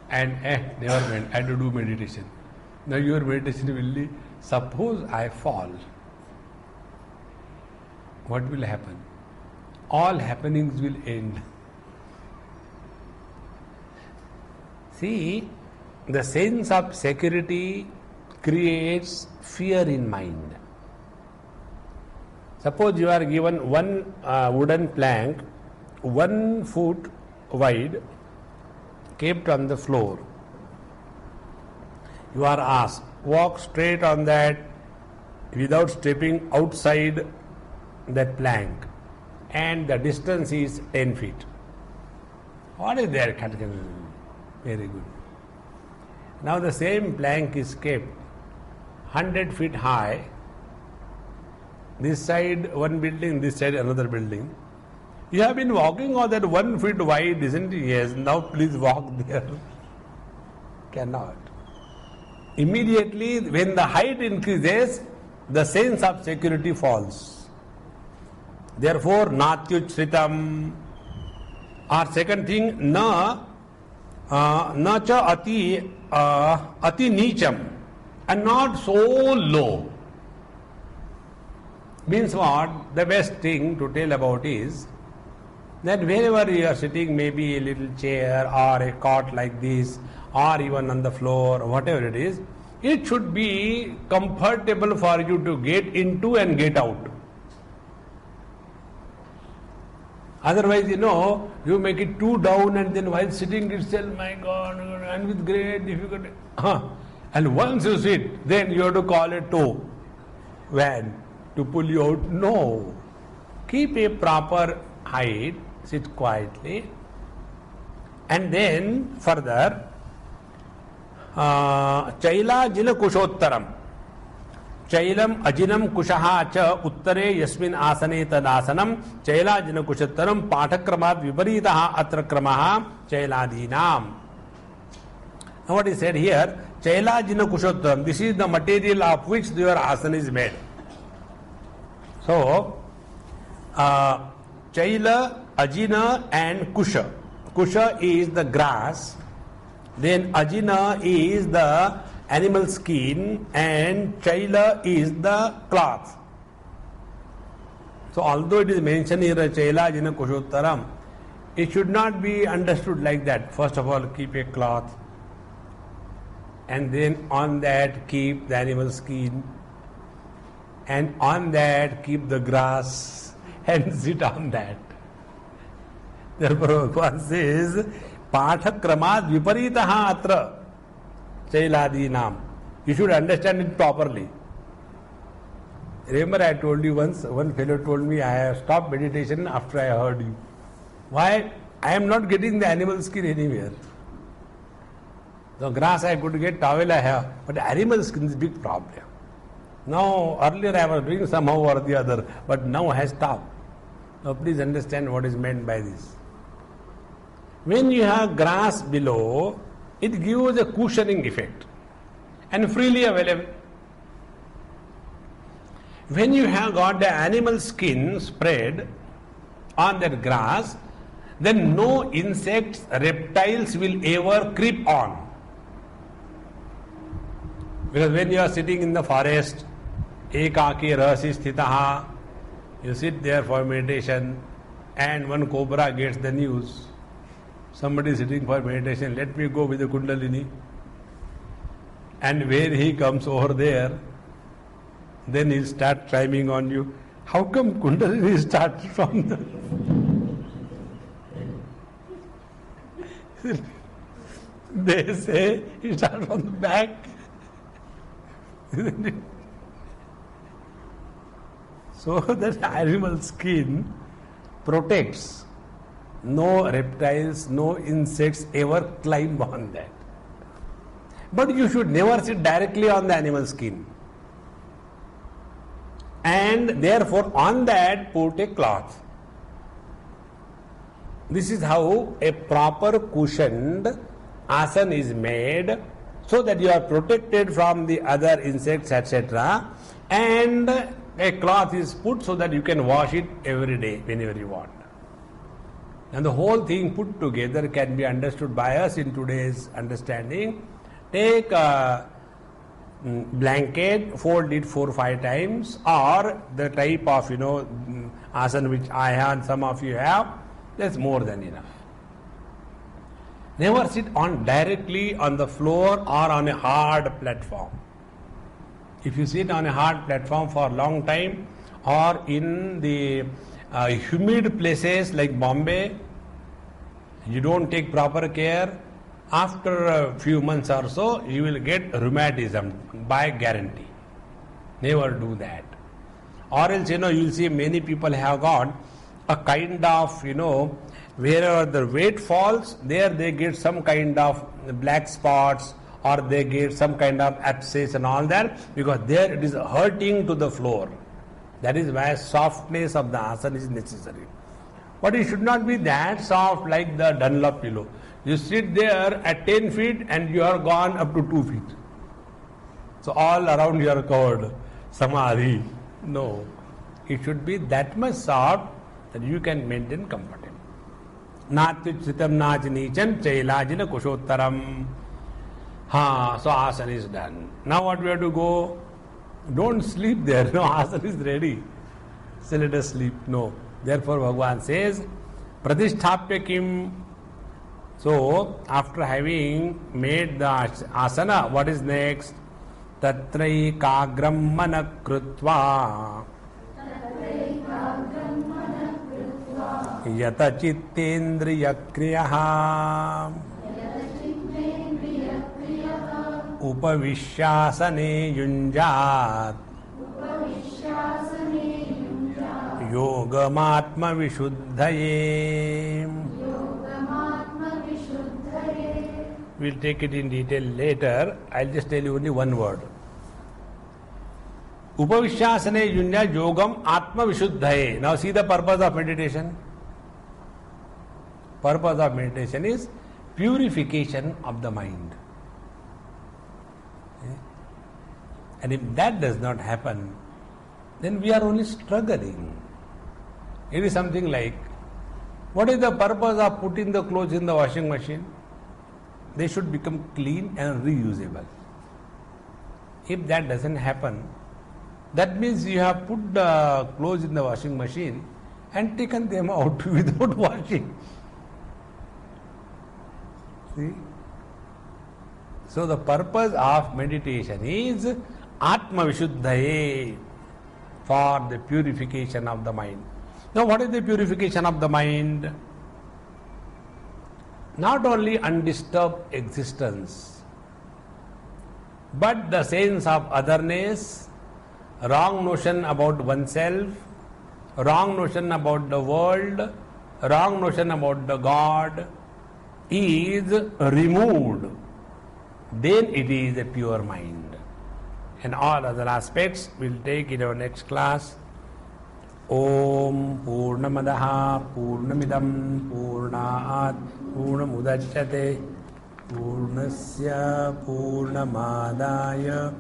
and never mind, I have to do meditation. Now your meditation will be, suppose I fall. What will happen? All happenings will end. See, the sense of security creates fear in mind. Suppose you are given one wooden plank, 1 foot wide, kept on the floor. You are asked, walk straight on that without stepping outside that plank, and the distance is 10 feet. What is there? Very good. Now the same plank is kept 100 feet high, this side one building, this side another building. You have been walking on that 1 foot wide, isn't it? Yes, now please walk there. Cannot. Immediately when the height increases, the sense of security falls. Therefore, natyuchritam. Or second thing, na cha ati nicham, and not so low. Means what? The best thing to tell about is that wherever you are sitting, maybe a little chair or a cot like this, or even on the floor, whatever it is, it should be comfortable for you to get into and get out. Otherwise, you make it too down and then while sitting itself, my God, and with great difficulty. And once you sit, then you have to call a tow van to pull you out. No. Keep a proper height, sit quietly, and then further, chaila jina kushottaram. Chailam ajinam kushaha cha uttare yasmin asane tadasanam chaila jina kushottaram patakramat viparitaha atrakramaha chailadinam. Now what is said here, chaila jina kushottaram, this is the material of which your asana is made. So, chaila, ajina and kusha. Kusha is the grass, then ajina is the animal skin, and chaila is the cloth. So although it is mentioned here, chaila ajina kushottaram, it should not be understood like that. First of all, keep a cloth, and then on that keep the animal skin, and on that keep the grass, and sit on that. Therefore, one says, Pathakramat viparitaha atra chailadinam. You should understand it properly. Remember, I told you once, one fellow told me, I have stopped meditation after I heard you. Why? I am not getting the animal skin anywhere. The grass I could get, towel I have, but animal skin is a big problem. Now, earlier I was doing somehow or the other, but now I have stopped. Now please understand what is meant by this. When you have grass below, it gives a cushioning effect and freely available. When you have got the animal skin spread on that grass, then no insects, reptiles will ever creep on. Because when you are sitting in the forest, ekaki rasi sthitaha, You sit there for meditation and one cobra gets the news. Somebody is sitting for meditation, let me go with the Kundalini. And when he comes over there, then he'll start climbing on you. How come Kundalini starts from the... They say it starts from the back. Isn't it? So that animal skin protects. No reptiles, no insects ever climb on that. But you should never sit directly on the animal skin. And therefore on that put a cloth. This is how a proper cushioned asana is made, so that you are protected from the other insects, etc. And a cloth is put so that you can wash it every day whenever you want. And the whole thing put together can be understood by us in today's understanding. Take a blanket, fold it 4 or 5 times, or the type of asana which I have, some of you have, that's more than enough. Never sit on directly on the floor or on a hard platform. If you sit on a hard platform for a long time, or in the humid places like Bombay, you don't take proper care, after a few months or so, you will get rheumatism by guarantee. Never do that. Or else, you will see many people have got a kind of, wherever the weight falls, there they get some kind of black spots, or they get some kind of abscess and all that, because there it is hurting to the floor. That is why softness of the asana is necessary. But it should not be that soft like the Dunlop pillow. You sit there at 10 feet and you are gone up to 2 feet. So all around you are covered. Samadhi. No. It should be that much soft that you can maintain comfortable. Natvichitam nachnichan chailajina kushottaram. So asana is done. Now what we have to go? Don't sleep there. No, asana is ready. So let us sleep. No. Therefore Bhagavan says, Pratisthapya kim. So after having made the asana, what is next? Tatrai kagram manakrutva yata chittendriya kriyaha upavishyasane yunjat yogamatma vishuddhaye. We'll take it in detail later. I'll just tell you only one word. Upavishyasane yunya yogam atma vishuddhaye. Now see the purpose of meditation. Purpose of meditation is purification of the mind. And if that does not happen, then we are only struggling. It is something like, what is the purpose of putting the clothes in the washing machine? They should become clean and reusable. If that doesn't happen, that means you have put the clothes in the washing machine and taken them out without washing. See? So the purpose of meditation is Atma Vishuddhaye, for the purification of the mind. Now what is the purification of the mind? Not only undisturbed existence, but the sense of otherness, wrong notion about oneself, wrong notion about the world, wrong notion about the God is removed. Then it is a pure mind. And all other aspects we'll take in our next class. Om Purnamadaha Purnamidam Purnaat Purnamudachyate Purnasya Purnamadaya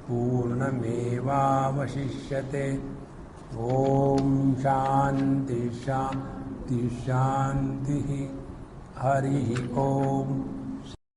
Purnameva Vashishyate. Om Shanti Shanti Shanti. Hari Om.